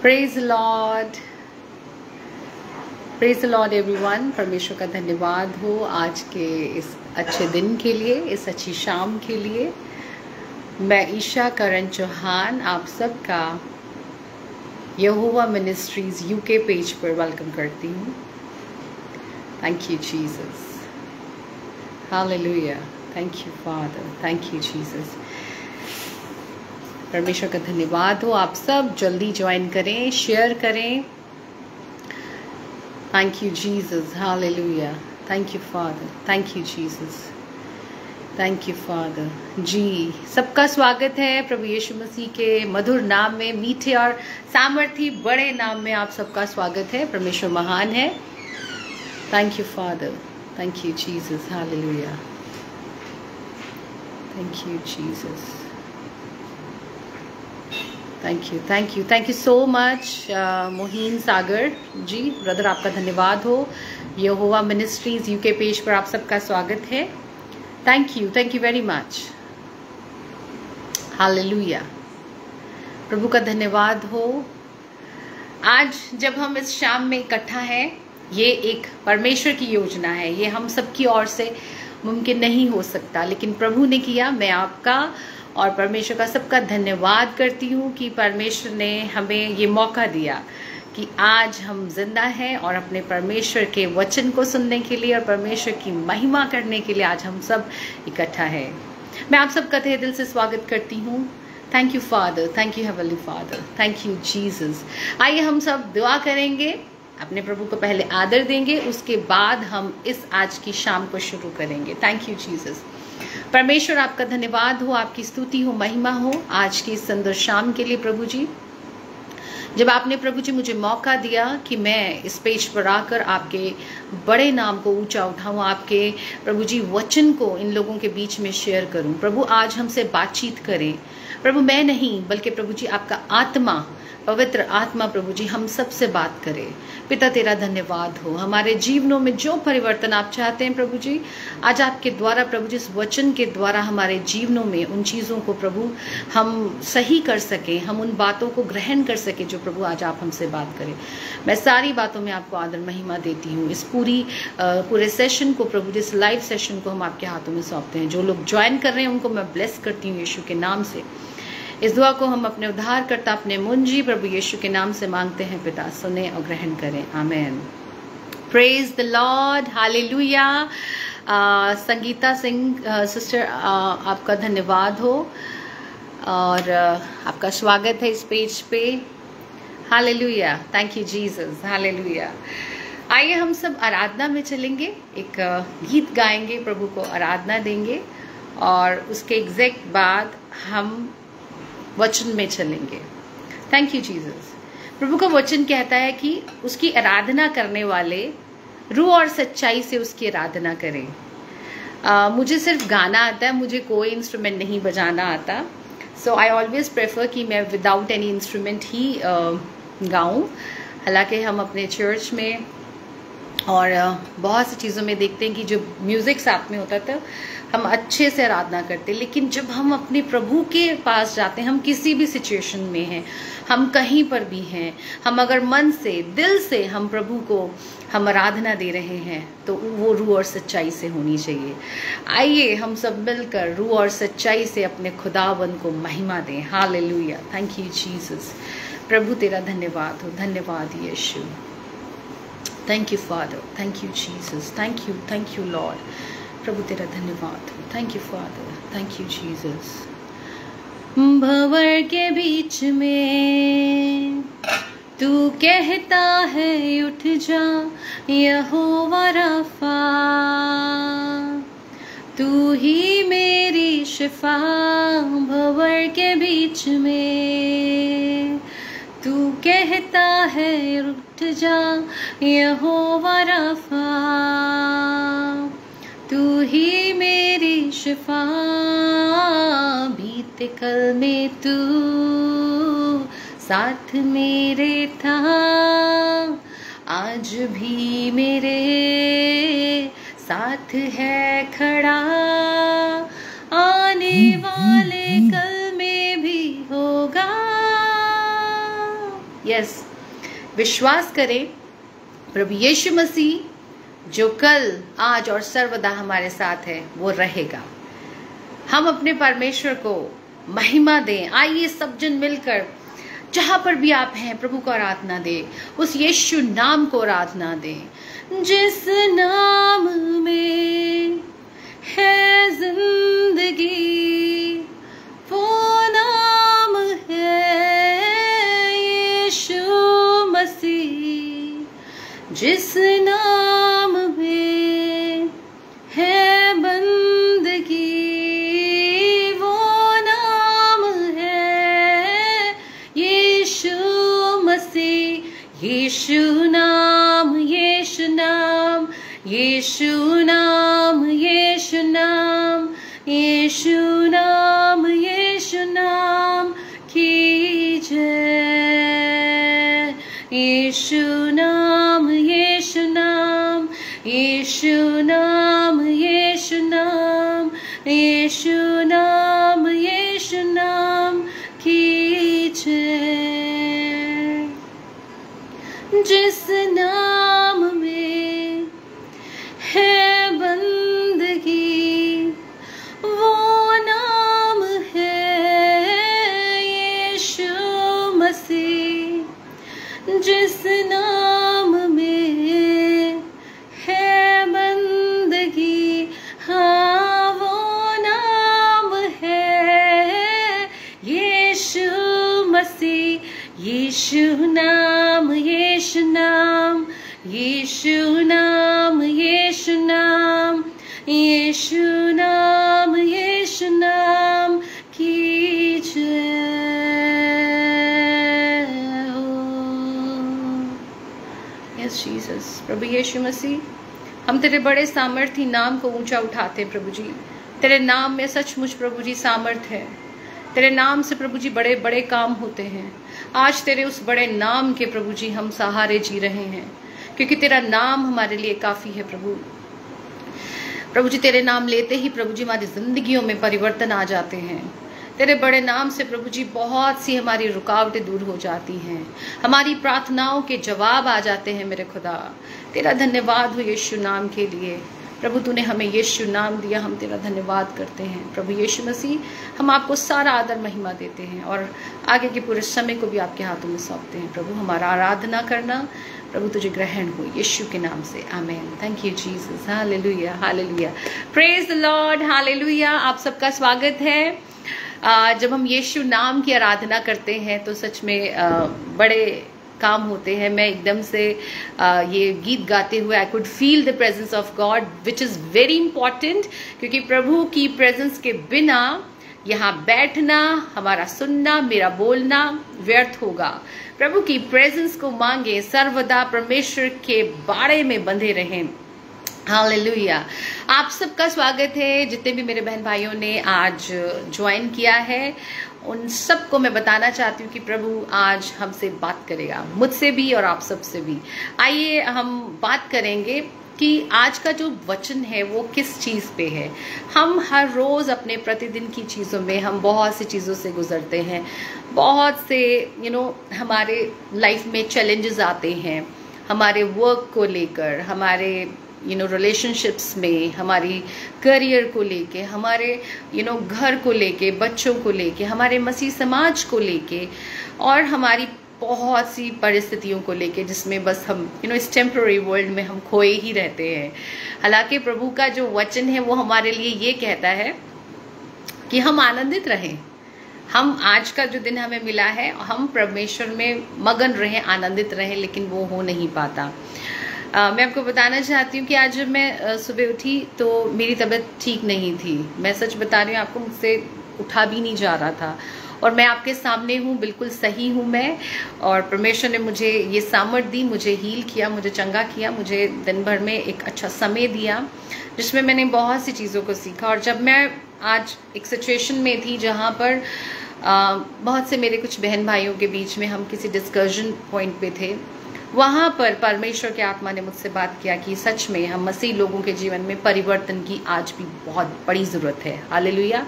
Praise Lord, praise Lord everyone. परमेश्वर का धन्यवाद हो आज के इस अच्छे दिन के लिए, इस अच्छी शाम के लिए। मैं ईशा करण चौहान आप सबका यहोवा मिनिस्ट्रीज यूके पेज पर वेलकम करती हूँ। Thank you Jesus, hallelujah, thank you father, thank you Jesus. परमेश्वर का धन्यवाद हो। आप सब जल्दी ज्वाइन करें, शेयर करें। Thank you Jesus, hallelujah, thank you father, thank you Jesus, thank you father. जी, सबका स्वागत है प्रभु यीशु मसीह के मधुर नाम में, मीठे और सामर्थी बड़े नाम में आप सबका स्वागत है। परमेश्वर महान है। Thank you father, thank you Jesus, hallelujah, thank you Jesus, thank you so much Mohin Sagar ji brother, आपका धन्यवाद हो। यहोवा मिनिस्ट्रीज यूके पेज पर आप सबका स्वागत है। Thank you very much, hallelujah, प्रभु का धन्यवाद हो। आज जब हम इस शाम में इकट्ठा हैं, ये एक परमेश्वर की योजना है, ये हम सबकी ओर से मुमकिन नहीं हो सकता, लेकिन प्रभु ने किया। मैं आपका और परमेश्वर का सबका धन्यवाद करती हूँ कि परमेश्वर ने हमें ये मौका दिया कि आज हम जिंदा हैं और अपने परमेश्वर के वचन को सुनने के लिए और परमेश्वर की महिमा करने के लिए आज हम सब इकट्ठा हैं। मैं आप सबका तहे दिल से स्वागत करती हूँ। Thank you father, thank you heavenly father, thank you Jesus. आइए हम सब दुआ करेंगे, अपने प्रभु को पहले आदर देंगे, उसके बाद हम इस आज की शाम को शुरू करेंगे। Thank you Jesus. परमेश्वर आपका धन्यवाद हो, आपकी स्तुति हो, महिमा हो आज की इस सुंदर शाम के लिए। प्रभु जी, जब आपने प्रभु जी मुझे मौका दिया कि मैं इस पेज पर आकर आपके बड़े नाम को ऊंचा उठाऊं, आपके प्रभु जी वचन को इन लोगों के बीच में शेयर करूं। प्रभु आज हमसे बातचीत करें प्रभु, मैं नहीं बल्कि प्रभु जी आपका आत्मा, पवित्र आत्मा प्रभु जी हम सब से बात करे। पिता तेरा धन्यवाद हो, हमारे जीवनों में जो परिवर्तन आप चाहते हैं प्रभु जी, आज आपके द्वारा प्रभु जी इस वचन के द्वारा हमारे जीवनों में उन चीज़ों को प्रभु हम सही कर सके, हम उन बातों को ग्रहण कर सके जो प्रभु आज आप हमसे बात करें। मैं सारी बातों में आपको आदर महिमा देती हूँ। इस पूरे सेशन को प्रभु जी, इस लाइव सेशन को हम आपके हाथों में सौंपते हैं। जो लोग ज्वाइन कर रहे हैं उनको मैं ब्लेस करती हूँ यीशु के नाम से। इस दुआ को हम अपने उद्धारकर्ता, अपने मुंजी प्रभु यीशु के नाम से मांगते हैं पिता, सुने और ग्रहण करें, amen. Praise the lord, hallelujah. Sangeeta Singh sister, आपका धन्यवाद हो और आपका स्वागत है इस पेज पे। Hallelujah, thank you Jesus, hallelujah. आइए हम सब आराधना में चलेंगे, एक गीत गाएंगे, प्रभु को आराधना देंगे और उसके एग्जैक्ट बाद हम वचन में चलेंगे। Thank you Jesus. प्रभु का वचन कहता है कि उसकी आराधना करने वाले रूह और सच्चाई से उसकी आराधना करें। मुझे सिर्फ गाना आता है, मुझे कोई इंस्ट्रूमेंट नहीं बजाना आता। सो आई ऑलवेज प्रेफर कि मैं विदाउट एनी इंस्ट्रूमेंट ही गाऊं। हालांकि हम अपने चर्च में और बहुत सी चीज़ों में देखते हैं कि जो म्यूज़िक साथ में होता था हम अच्छे से आराधना करते, लेकिन जब हम अपने प्रभु के पास जाते हैं, हम किसी भी सिचुएशन में हैं, हम कहीं पर भी हैं, हम अगर मन से, दिल से हम प्रभु को हम आराधना दे रहे हैं तो वो रूह और सच्चाई से होनी चाहिए। आइए हम सब मिलकर रूह और सच्चाई से अपने खुदावन को महिमा दें। Hallelujah, thank you Jesus. प्रभु तेरा धन्यवाद हो, धन्यवाद यीशु। Thank you father, thank you Jesus, thank you lord. प्रभु तेरा धन्यवाद, thank you father, thank you Jesus. भंवर के बीच में तू कहता है उठ जा यहोवा रफा, तू ही मेरी शिफा। भंवर के बीच में तू कहता है उठ जा यहोवा रफा, तू ही मेरी शिफा। बीते कल में तू साथ मेरे था, आज भी मेरे साथ है खड़ा। आने वाले कल में भी होगा, यस, विश्वास करें प्रभु यीशु मसीह जो कल, आज और सर्वदा हमारे साथ है, वो रहेगा। हम अपने परमेश्वर को महिमा दें। आइए सब जन मिलकर जहां पर भी आप हैं प्रभु को आराधना दें, उस यीशु नाम को आराधना दें। जिस नाम में है जिंदगी वो नाम है यीशु मसीह। जिस नाम में है बंदगी वो नाम है यीशु मसीह। यीशु नाम, यीशु नाम, यीशु नाम, यीशु नाम, यीशु नाम, यीशु नाम की जय। यीशु नाम, यीशु नाम, यीशु नाम, यीशु नाम, यीशु नाम, यीशु नाम की जय। जिस नाम में है बंदगी वो नाम है यीशु मसीह। जिस नाम में है बंदगी, हाँ वो नाम है यीशु मसीह। यीशु नाम, यीशु नाम, यीशु नाम, यीशु नाम, यीशु नाम, यीशु नाम की जय हो। यस जीसस, प्रभु यीशु मसीह, हम तेरे बड़े सामर्थी नाम को ऊंचा उठाते हैं प्रभु जी। तेरे नाम में सचमुच प्रभु जी सामर्थ है। तेरे नाम से प्रभु जी बड़े बड़े काम होते हैं। आज तेरे उस बड़े नाम के प्रभु जी हम सहारे जी रहे हैं, क्योंकि तेरा नाम हमारे लिए काफी है प्रभु। प्रभु जी तेरे नाम लेते ही प्रभु जी हमारी जिंदगियों में परिवर्तन आ जाते हैं। तेरे बड़े नाम से प्रभु जी बहुत सी हमारी रुकावटें दूर हो जाती हैं, हमारी प्रार्थनाओं के जवाब आ जाते हैं मेरे खुदा। तेरा धन्यवाद हो यीशु नाम के लिए। प्रभु तूने हमें यीशु नाम दिया, हम तेरा धन्यवाद करते हैं प्रभु यीशु मसीह। हम आपको सारा आदर महिमा देते हैं और आगे के पूरे समय को भी आपके हाथों में सौंपते हैं। प्रभु हमारा आराधना करना प्रभु तुझे ग्रहण हो यीशु के नाम से, amen. Thank you Jesus, hallelujah, hallelujah, praise the lord, hallelujah. आप सबका स्वागत है। जब हम यीशु नाम की आराधना करते हैं तो सच में बड़े काम होते हैं। मैं एकदम से ये गीत गाते हुए I could feel the presence of God, which is very important, क्योंकि प्रभु की प्रेजेंस के बिना यहाँ बैठना, हमारा सुनना, मेरा बोलना व्यर्थ होगा। प्रभु की प्रेजेंस को मांगे, सर्वदा परमेश्वर के बाड़े में बंधे रहें। हालेलुया। आप सबका स्वागत है। जितने भी मेरे बहन भाइयों ने आज ज्वाइन किया है उन सबको मैं बताना चाहती हूँ कि प्रभु आज हमसे बात करेगा, मुझसे भी और आप सबसे भी। आइए हम बात करेंगे कि आज का जो वचन है वो किस चीज़ पे है। हम हर रोज़ अपने प्रतिदिन की चीज़ों में हम बहुत सी चीज़ों से गुजरते हैं, बहुत से हमारे लाइफ में चैलेंजेस आते हैं, हमारे वर्क को लेकर, हमारे रिलेशनशिप्स में, हमारी करियर को लेके, हमारे घर को लेके, बच्चों को लेके, हमारे मसीह समाज को लेके और हमारी बहुत सी परिस्थितियों को लेके, जिसमें बस हम इस टेम्पररी वर्ल्ड में हम खोए ही रहते हैं। हालांकि प्रभु का जो वचन है वो हमारे लिए ये कहता है कि हम आनंदित रहें। हम आज का जो दिन हमें मिला है हम परमेश्वर में मगन रहें, आनंदित रहें, लेकिन वो हो नहीं पाता। मैं आपको बताना चाहती हूँ कि आज जब मैं सुबह उठी तो मेरी तबीयत ठीक नहीं थी। मैं सच बता रही हूँ आपको, मुझसे उठा भी नहीं जा रहा था और मैं आपके सामने हूँ, बिल्कुल सही हूँ मैं। और परमेश्वर ने मुझे ये सामर्थ दी, मुझे हील किया, मुझे चंगा किया, मुझे दिन भर में एक अच्छा समय दिया जिसमें मैंने बहुत सी चीज़ों को सीखा। और जब मैं आज एक सिचुएशन में थी जहाँ पर बहुत से मेरे कुछ बहन भाइयों के बीच में हम किसी डिस्कशन पॉइंट पे थे, वहाँ पर परमेश्वर के आत्मा ने मुझसे बात किया कि सच में हम मसीह लोगों के जीवन में परिवर्तन की आज भी बहुत बड़ी ज़रूरत है। हालेलुया।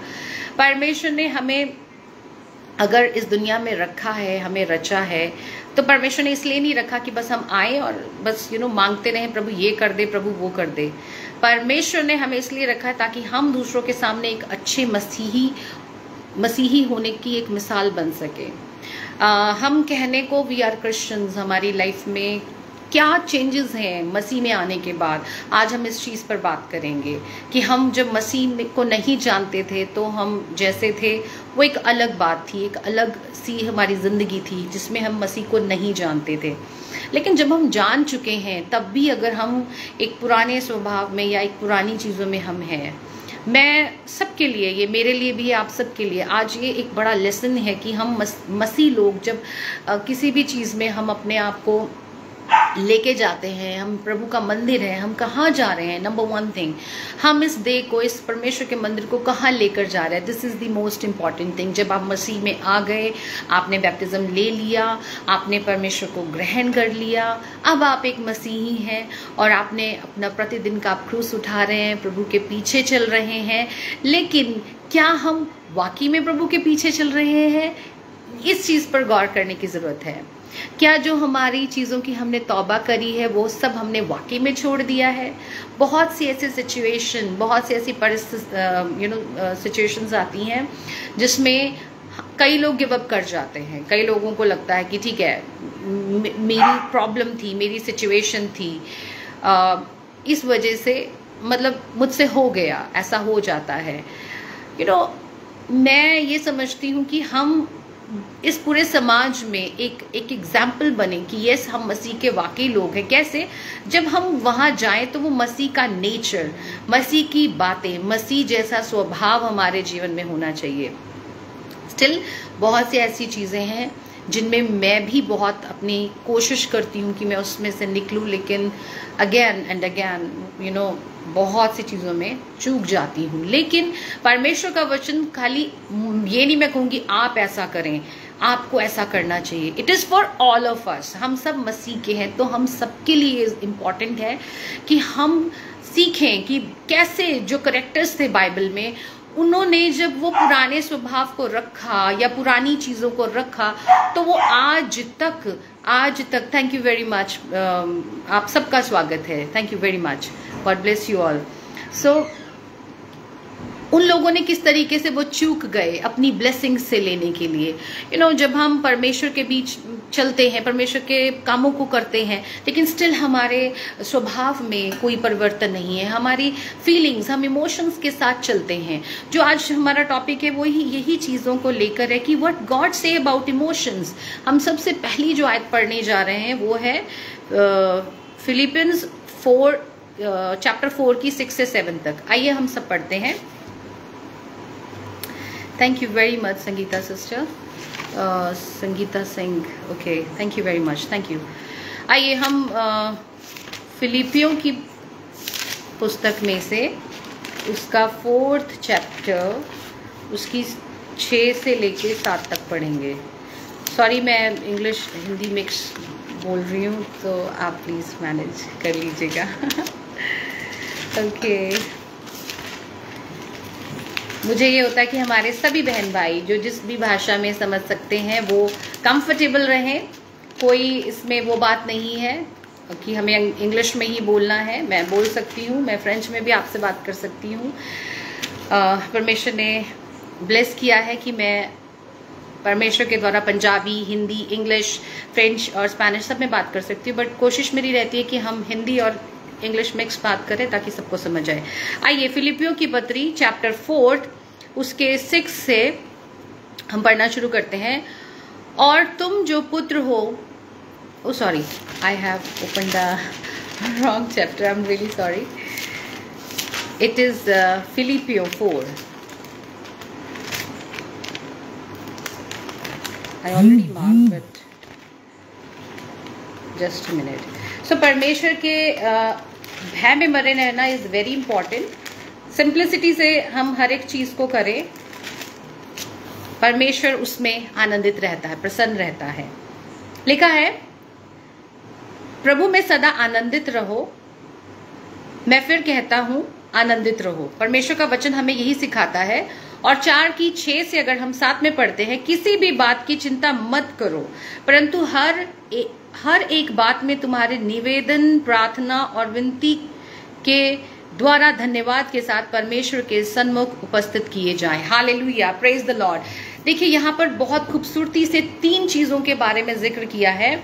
परमेश्वर ने हमें अगर इस दुनिया में रखा है, हमें रचा है, तो परमेश्वर ने इसलिए नहीं रखा कि बस हम आए और बस मांगते रहें, प्रभु ये कर दे, प्रभु वो कर दे। परमेश्वर ने हमें इसलिए रखा है ताकि हम दूसरों के सामने एक अच्छे मसीही होने की एक मिसाल बन सके। हम कहने को वी आर क्रिश्चियंस, हमारी लाइफ में क्या चेंजेस हैं मसीह में आने के बाद, आज हम इस चीज़ पर बात करेंगे कि हम जब मसीह को नहीं जानते थे तो हम जैसे थे वो एक अलग बात थी, एक अलग सी हमारी ज़िंदगी थी जिसमें हम मसीह को नहीं जानते थे। लेकिन जब हम जान चुके हैं तब भी अगर हम एक पुराने स्वभाव में या एक पुरानी चीज़ों में हम हैं, मैं सबके लिए, ये मेरे लिए भी है, आप सबके लिए आज ये एक बड़ा लेसन है कि हम मसीह लोग जब किसी भी चीज़ में हम अपने आप को लेके जाते हैं, हम प्रभु का मंदिर है, हम कहाँ जा रहे हैं, नंबर वन थिंग, हम इस देह को, इस परमेश्वर के मंदिर को कहाँ लेकर जा रहे हैं, this is the most important thing. जब आप मसीह में आ गए, आपने बैप्टिज्म ले लिया, आपने परमेश्वर को ग्रहण कर लिया, अब आप एक मसीही हैं और आपने अपना प्रतिदिन का क्रूस उठा रहे हैं, प्रभु के पीछे चल रहे हैं। लेकिन क्या हम वाकई में प्रभु के पीछे चल रहे हैं? इस चीज़ पर गौर करने की ज़रूरत है। क्या जो हमारी चीज़ों की हमने तौबा करी है वो सब हमने वाकई में छोड़ दिया है? बहुत सी ऐसी सिचुएशन, बहुत सी ऐसी सिचुएशंस आती हैं जिसमें कई लोग गिव अप कर जाते हैं। कई लोगों को लगता है कि ठीक है, मेरी प्रॉब्लम थी, मेरी सिचुएशन थी, इस वजह से मतलब मुझसे हो गया, ऐसा हो जाता है। मैं ये समझती हूँ कि हम इस पूरे समाज में एक एग्जाम्पल बने कि यस, हम मसीह के वाकई लोग हैं। कैसे? जब हम वहाँ जाएं तो वो मसीह का नेचर, मसीह की बातें, मसीह जैसा स्वभाव हमारे जीवन में होना चाहिए। स्टिल बहुत सी ऐसी चीज़ें हैं जिनमें मैं भी बहुत अपनी कोशिश करती हूँ कि मैं उसमें से निकलूँ, लेकिन अगेन एंड अगेन बहुत सी चीज़ों में चूक जाती हूँ। लेकिन परमेश्वर का वचन खाली ये नहीं मैं कहूँगी आप ऐसा करें, आपको ऐसा करना चाहिए। It is for all of us. हम सब मसीह के हैं तो हम सबके लिए इम्पॉर्टेंट है कि हम सीखें कि कैसे जो करेक्टर्स थे बाइबल में, उन्होंने जब वो पुराने स्वभाव को रखा या पुरानी चीज़ों को रखा तो वो आज तक थैंक यू वेरी मच, आप सबका स्वागत है, thank you very much, God bless you all. So उन लोगों ने किस तरीके से वो चूक गए अपनी ब्लेसिंग से लेने के लिए। जब हम परमेश्वर के बीच चलते हैं, परमेश्वर के कामों को करते हैं, लेकिन स्टिल हमारे स्वभाव में कोई परिवर्तन नहीं है, हमारी फीलिंग्स, हम इमोशंस के साथ चलते हैं। जो आज हमारा टॉपिक है वो यही चीज़ों को लेकर है कि what God say about emotions. हम सबसे पहली जो आयत पढ़ने जा रहे हैं वो है फिलिपियंस 4 चैप्टर 4 की 6 से 7 तक। आइए हम सब पढ़ते हैं। Thank you very much Sangeeta sister, Sangeeta Singh, okay, thank you very much, thank you. आइए हम फिलिपियों की पुस्तक में से उसका 4th चैप्टर, उसकी 6 से लेके 7 तक पढ़ेंगे। सॉरी, मैं इंग्लिश हिंदी मिक्स बोल रही हूँ तो आप प्लीज़ मैनेज कर लीजिएगा। ओके, मुझे ये होता है कि हमारे सभी बहन भाई जो जिस भी भाषा में समझ सकते हैं वो कंफर्टेबल रहें। कोई इसमें वो बात नहीं है कि हमें इंग्लिश में ही बोलना है, मैं बोल सकती हूँ, मैं फ्रेंच में भी आपसे बात कर सकती हूँ। परमेश्वर ने ब्लेस किया है कि मैं परमेश्वर के द्वारा पंजाबी, हिंदी, इंग्लिश, फ्रेंच और स्पेनिश सब में बात कर सकती हूँ, बट कोशिश मेरी रहती है कि हम हिंदी और इंग्लिश मिक्स बात करें ताकि सबको समझ आए। आइए फिलिपियों की पत्री चैप्टर 4 उसके 6 से हम पढ़ना शुरू करते हैं। और तुम जो पुत्र हो, oh sorry, I have open the wrong chapter, I am really sorry, it is फिलिपियो 4। I already mark but just a minute. So परमेश्वर के भय में मरे रहना इज वेरी इंपॉर्टेंट। सिंप्लिसिटी से हम हर एक चीज को करें, परमेश्वर उसमें आनंदित रहता है, प्रसन्न रहता है। लिखा है, प्रभु में सदा आनंदित रहो। मैं फिर कहता हूं, आनंदित रहो। परमेश्वर का वचन हमें यही सिखाता है। और 4:6 से अगर हम साथ में पढ़ते हैं, किसी भी बात की चिंता मत करो, परंतु हर एक बात में तुम्हारे निवेदन, प्रार्थना और विनती के द्वारा धन्यवाद के साथ परमेश्वर के सन्मुख उपस्थित किए जाएं। Hallelujah, praise the Lord. देखिए यहाँ पर बहुत खूबसूरती से 3 चीजों के बारे में जिक्र किया है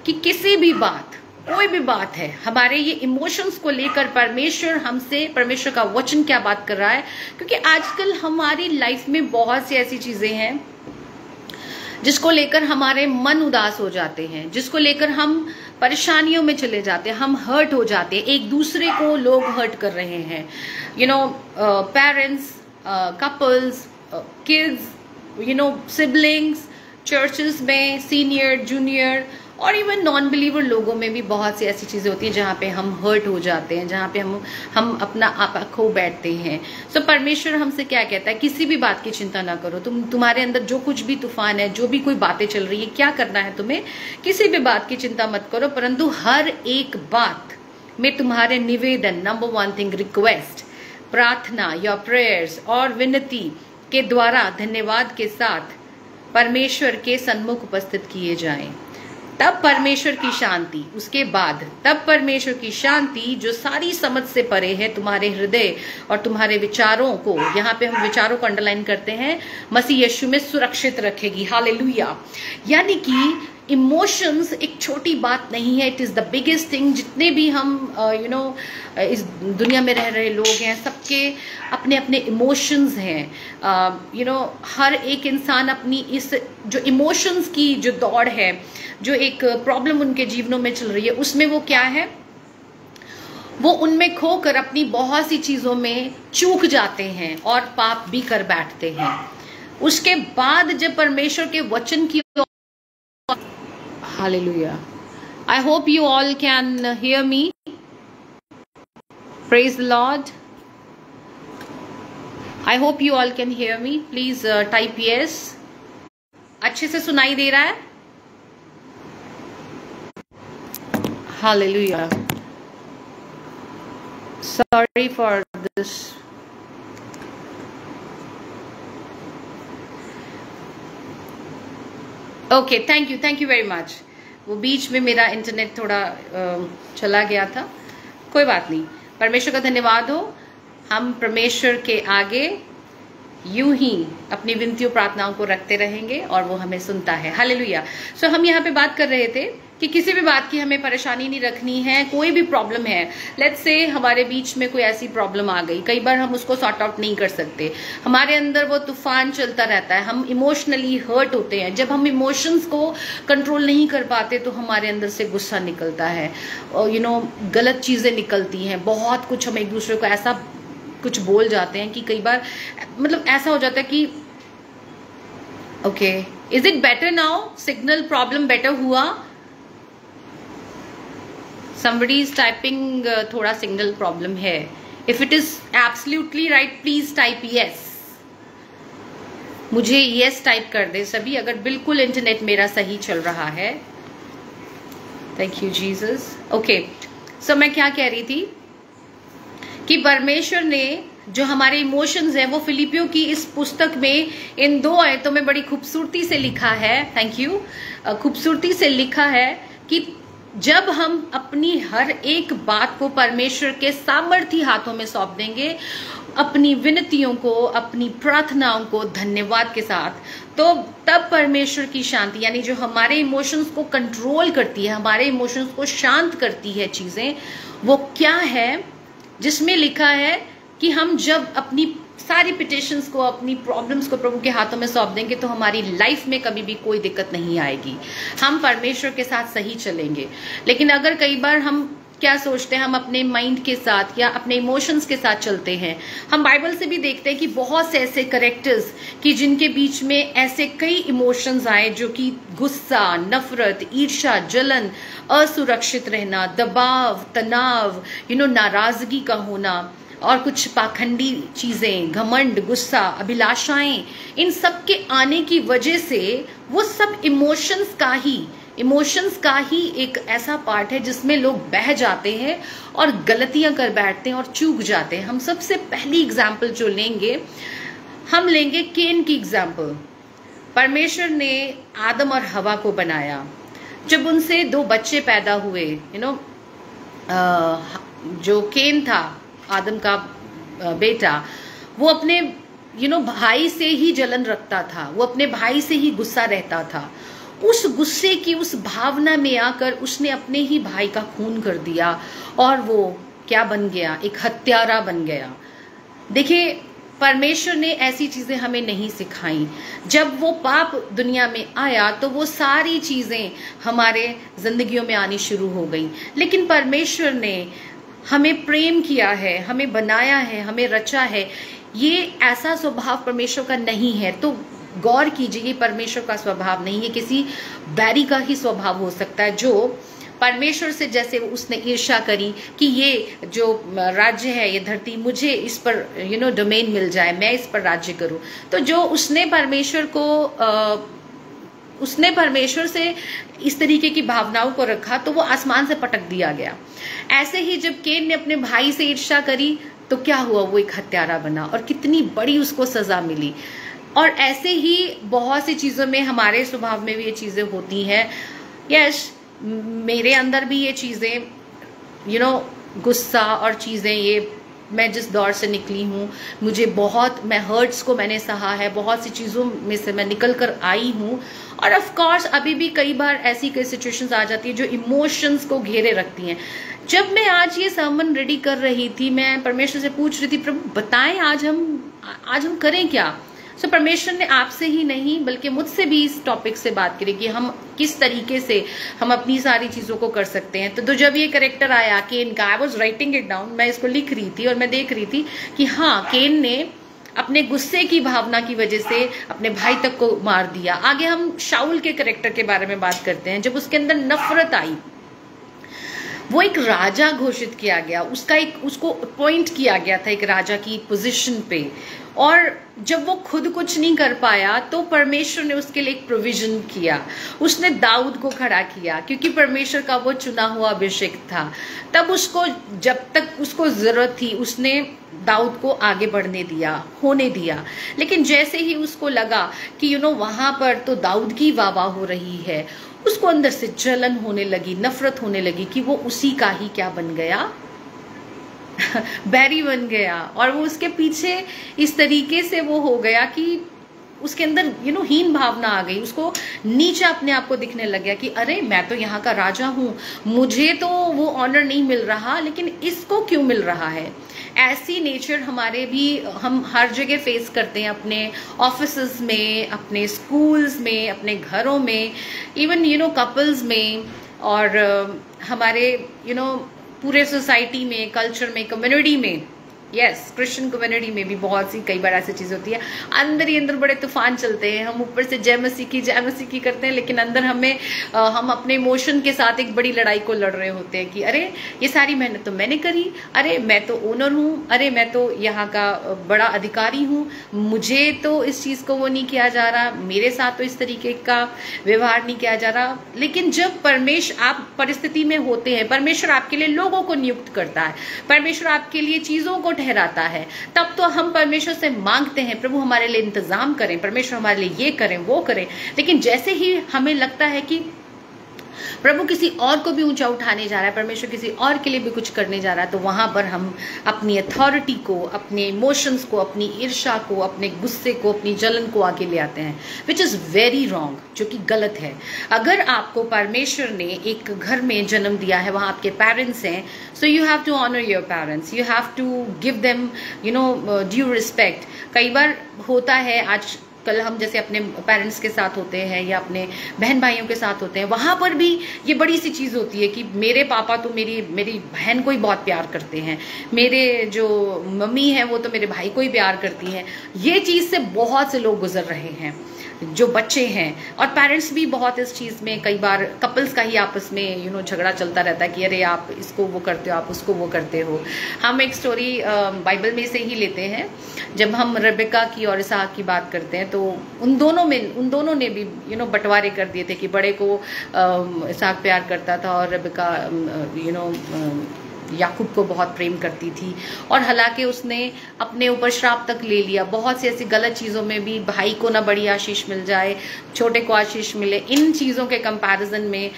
कि किसी भी बात, कोई भी बात है, हमारे ये इमोशंस को लेकर परमेश्वर का वचन क्या बात कर रहा है। क्योंकि आजकल हमारी लाइफ में बहुत सी ऐसी चीजें हैं जिसको लेकर हमारे मन उदास हो जाते हैं, जिसको लेकर हम परेशानियों में चले जाते हैं, हम हर्ट हो जाते हैं, एक दूसरे को लोग हर्ट कर रहे हैं, parents, couples, kids, siblings, churches में, सीनियर, जूनियर और इवन नॉन बिलीवर लोगों में भी बहुत सी ऐसी चीजें होती हैं जहाँ पे हम हर्ट हो जाते हैं, जहाँ पे हम अपना आप खो बैठते हैं। सो परमेश्वर हमसे क्या कहता है, किसी भी बात की चिंता ना करो। तुम्हारे अंदर जो कुछ भी तूफान है, जो भी कोई बातें चल रही है, क्या करना है तुम्हें, किसी भी बात की चिंता मत करो, परंतु हर एक बात में तुम्हारे निवेदन, नंबर 1 थिंग, रिक्वेस्ट, प्रार्थना, योर प्रेयर्स और विनती के द्वारा धन्यवाद के साथ परमेश्वर के सन्मुख उपस्थित किए जाएं। तब परमेश्वर की शांति, उसके बाद तब परमेश्वर की शांति जो सारी समझ से परे है, तुम्हारे हृदय और तुम्हारे विचारों को, यहाँ पे हम विचारों को अंडरलाइन करते हैं, मसीह यीशु में सुरक्षित रखेगी। हालेलुया। यानी कि इमोशंस एक छोटी बात नहीं है, it is the biggest thing. जितने भी हम इस दुनिया में रह रहे लोग हैं, सबके अपने अपने इमोशंस हैं। हर एक इंसान अपनी इस जो इमोशंस की जो दौड़ है, जो एक प्रॉब्लम उनके जीवनों में चल रही है, उसमें वो क्या है, वो उनमें खोकर अपनी बहुत सी चीजों में चूक जाते हैं और पाप भी कर बैठते हैं। उसके बाद जब परमेश्वर के वचन की Hallelujah. I hope you all can hear me. Praise the Lord. I hope you all can hear me. Please type yes. अच्छे से सुनाई दे रहा है? Hallelujah. Sorry for this. Okay, thank you very much. वो बीच में मेरा इंटरनेट थोड़ा चला गया था, कोई बात नहीं। परमेश्वर का धन्यवाद हो। हम परमेश्वर के आगे यूं ही अपनी विनतियों प्रार्थनाओं को रखते रहेंगे और वो हमें सुनता है। हालेलुया। सो हम यहाँ पे बात कर रहे थे कि किसी भी बात की हमें परेशानी नहीं रखनी है। कोई भी प्रॉब्लम है, लेट्स से हमारे बीच में कोई ऐसी प्रॉब्लम आ गई, कई बार हम उसको सॉर्ट आउट नहीं कर सकते, हमारे अंदर वो तूफान चलता रहता है, हम इमोशनली हर्ट होते हैं। जब हम इमोशंस को कंट्रोल नहीं कर पाते तो हमारे अंदर से गुस्सा निकलता है, और गलत चीजें निकलती हैं, बहुत कुछ हम एक दूसरे को ऐसा कुछ बोल जाते हैं कि कई बार मतलब ऐसा हो जाता है कि okay, is it better now? Signal problem better हुआ? somebody is typing थोड़ा सिग्नल प्रॉब्लम है। if it is absolutely right please type yes। मुझे yes टाइप कर दे सभी अगर बिल्कुल इंटरनेट मेरा सही चल रहा है। Thank you Jesus. ओके, सो मैं क्या कह रही थी कि परमेश्वर ने जो हमारे इमोशंस हैं वो फिलिपियों की इस पुस्तक में इन 2 आयतों में बड़ी खूबसूरती से लिखा है। Thank you. खूबसूरती से लिखा है कि जब हम अपनी हर एक बात को परमेश्वर के सामर्थी हाथों में सौंप देंगे, अपनी विनतियों को, अपनी प्रार्थनाओं को धन्यवाद के साथ, तो तब परमेश्वर की शांति, यानी जो हमारे इमोशंस को कंट्रोल करती है, हमारे इमोशंस को शांत करती है चीजें, वो क्या है, जिसमें लिखा है कि हम जब अपनी सारी पिटिशंस को, अपनी प्रॉब्लम्स को प्रभु के हाथों में सौंप देंगे तो हमारी लाइफ में कभी भी कोई दिक्कत नहीं आएगी, हम परमेश्वर के साथ सही चलेंगे। लेकिन अगर कई बार हम क्या सोचते हैं, हम अपने माइंड के साथ या अपने इमोशंस के साथ चलते हैं। हम बाइबल से भी देखते हैं कि बहुत से ऐसे कैरेक्टर्स कि जिनके बीच में ऐसे कई इमोशंस आए जो कि गुस्सा, नफरत, ईर्ष्या, जलन, असुरक्षित रहना, दबाव, तनाव, नाराजगी का होना और कुछ पाखंडी चीजें, घमंड, गुस्सा, अभिलाषाएं, इन सब के आने की वजह से वो सब इमोशंस का ही एक ऐसा पार्ट है जिसमें लोग बह जाते हैं और गलतियां कर बैठते हैं और चूक जाते हैं। हम सबसे पहली एग्जाम्पल जो लेंगे हम लेंगे केन की एग्जाम्पल। परमेश्वर ने आदम और हवा को बनाया। जब उनसे 2 बच्चे पैदा हुए, जो केन था आदम का बेटा, वो अपने भाई से ही जलन रखता था, वो अपने भाई से ही गुस्सा रहता था। उस गुस्से की उस भावना में आकर उसने अपने ही भाई का खून कर दिया और वो क्या बन गया? एक हत्यारा बन गया। देखिए, परमेश्वर ने ऐसी चीजें हमें नहीं सिखाई। जब वो पाप दुनिया में आया तो वो सारी चीजें हमारे जिंदगियों में आनी शुरू हो गई। लेकिन परमेश्वर ने हमें प्रेम किया है, हमें बनाया है, हमें रचा है। ये ऐसा स्वभाव परमेश्वर का नहीं है। तो गौर कीजिए, ये परमेश्वर का स्वभाव नहीं है, किसी बैरी का ही स्वभाव हो सकता है, जो परमेश्वर से जैसे उसने ईर्ष्या करी कि ये जो राज्य है, ये धरती, मुझे इस पर डोमेन मिल जाए, मैं इस पर राज्य करूं। तो जो उसने परमेश्वर से इस तरीके की भावनाओं को रखा तो वो आसमान से पटक दिया गया। ऐसे ही जब केन ने अपने भाई से ईर्ष्या करी तो क्या हुआ? वो एक हत्यारा बना और कितनी बड़ी उसको सजा मिली। और ऐसे ही बहुत सी चीजों में, हमारे स्वभाव में भी ये चीजें होती हैं। यस, मेरे अंदर भी ये चीजें गुस्सा और चीजें, ये मैं जिस दौर से निकली हूँ, मुझे मैं हर्ट्स को मैंने सहा है, बहुत सी चीजों में से मैं निकल कर आई हूँ। और ऑफ कोर्स अभी भी कई बार ऐसी कई सिचुएशंस आ जाती है जो इमोशंस को घेरे रखती हैं। जब मैं आज ये सर्मन रेडी कर रही थी, मैं परमेश्वर से पूछ रही थी, प्रभु बताएं आज हम करें क्या? सो परमेश्वर ने आपसे ही नहीं बल्कि मुझसे भी इस टॉपिक से बात करी कि हम किस तरीके से हम अपनी सारी चीजों को कर सकते हैं। तो जब ये कैरेक्टर आया केन का, I was writing it down, मैं इसको लिख रही थी और मैं देख रही थी कि हाँ, केन ने अपने गुस्से की भावना की वजह से अपने भाई तक को मार दिया। आगे हम शाऊल के कैरेक्टर के बारे में बात करते हैं। जब उसके अंदर नफरत आई, वो एक राजा घोषित किया गया, उसको अपॉइंट किया गया था एक राजा की पोजीशन पे, और जब वो खुद कुछ नहीं कर पाया तो परमेश्वर ने उसके लिए एक प्रोविजन किया। उसने दाऊद को खड़ा किया क्योंकि परमेश्वर का वो चुना हुआ अभिषेक था। तब उसको, जब तक उसको जरूरत थी, उसने दाऊद को आगे बढ़ने दिया, होने दिया। लेकिन जैसे ही उसको लगा कि वहां पर तो दाऊद की वाह हो रही है, उसको अंदर से जलन होने लगी, नफरत होने लगी कि वो उसी का ही क्या बन गया? बैरी बन गया। और वो उसके पीछे इस तरीके से वो हो गया कि उसके अंदर हीन भावना आ गई, उसको नीचे अपने आप को दिखने लग गया कि अरे मैं तो यहाँ का राजा हूँ, मुझे तो वो ऑनर नहीं मिल रहा, लेकिन इसको क्यों मिल रहा है? ऐसी नेचर हम हर जगह फेस करते हैं, अपने ऑफिसेस में, अपने स्कूल्स में, अपने घरों में, इवन कपल्स में, और हमारे पूरे सोसाइटी में, कल्चर में, कम्युनिटी में। यस, क्रिश्चियन कम्युनिटी में भी बहुत सी कई बार ऐसी चीज होती है, अंदर ही अंदर बड़े तूफान चलते हैं। हम ऊपर से जय मसीह की करते हैं, लेकिन अंदर हम अपने इमोशन के साथ एक बड़ी लड़ाई को लड़ रहे होते हैं कि अरे ये सारी मेहनत तो मैंने करी, अरे मैं तो ओनर हूँ, अरे मैं तो यहाँ का बड़ा अधिकारी हूँ, मुझे तो इस चीज को वो नहीं किया जा रहा, मेरे साथ तो इस तरीके का व्यवहार नहीं किया जा रहा। लेकिन जब आप परिस्थिति में होते हैं, परमेश्वर आपके लिए लोगों को नियुक्त करता है, परमेश्वर आपके लिए चीजों को ठहराता है, तब तो हम परमेश्वर से मांगते हैं, प्रभु हमारे लिए इंतजाम करें, परमेश्वर हमारे लिए ये करें, वो करें। लेकिन जैसे ही हमें लगता है कि प्रभु किसी और को भी ऊंचा उठाने जा रहा है, परमेश्वर किसी और के लिए भी कुछ करने जा रहा है, तो वहां पर हम अपनी अथॉरिटी को, अपने इमोशंस को, अपनी ईर्ष्या को, अपने गुस्से को, अपनी जलन को आगे ले आते हैं, विच इज वेरी रॉन्ग, जो कि गलत है। अगर आपको परमेश्वर ने एक घर में जन्म दिया है, वहां आपके पेरेंट्स हैं, so you have to honour your parents, you have to give them due respect. कई बार होता है, आज कल हम जैसे अपने पेरेंट्स के साथ होते हैं या अपने बहन भाइयों के साथ होते हैं, वहां पर भी ये बड़ी सी चीज होती है कि मेरे पापा तो मेरी बहन को ही बहुत प्यार करते हैं, मेरे जो मम्मी है वो तो मेरे भाई को ही प्यार करती हैं। ये चीज से बहुत से लोग गुजर रहे हैं, जो बच्चे हैं, और पेरेंट्स भी बहुत इस चीज में, कई बार कपल्स का ही आपस में झगड़ा चलता रहता है कि अरे आप इसको वो करते हो, आप उसको वो करते हो। हम एक स्टोरी बाइबल में से ही लेते हैं। जब हम रेबेका की और इसहाक की बात करते हैं तो उन दोनों ने भी बंटवारे कर दिए थे कि बड़े को इसहाक प्यार करता था और रेबेका याकूब को बहुत प्रेम करती थी, और हालांकि उसने अपने ऊपर श्राप तक ले लिया। बहुत सी ऐसी गलत चीज़ों में भी, भाई को ना बड़ी आशीष मिल जाए, छोटे को आशीष मिले, इन चीज़ों के कंपैरिजन में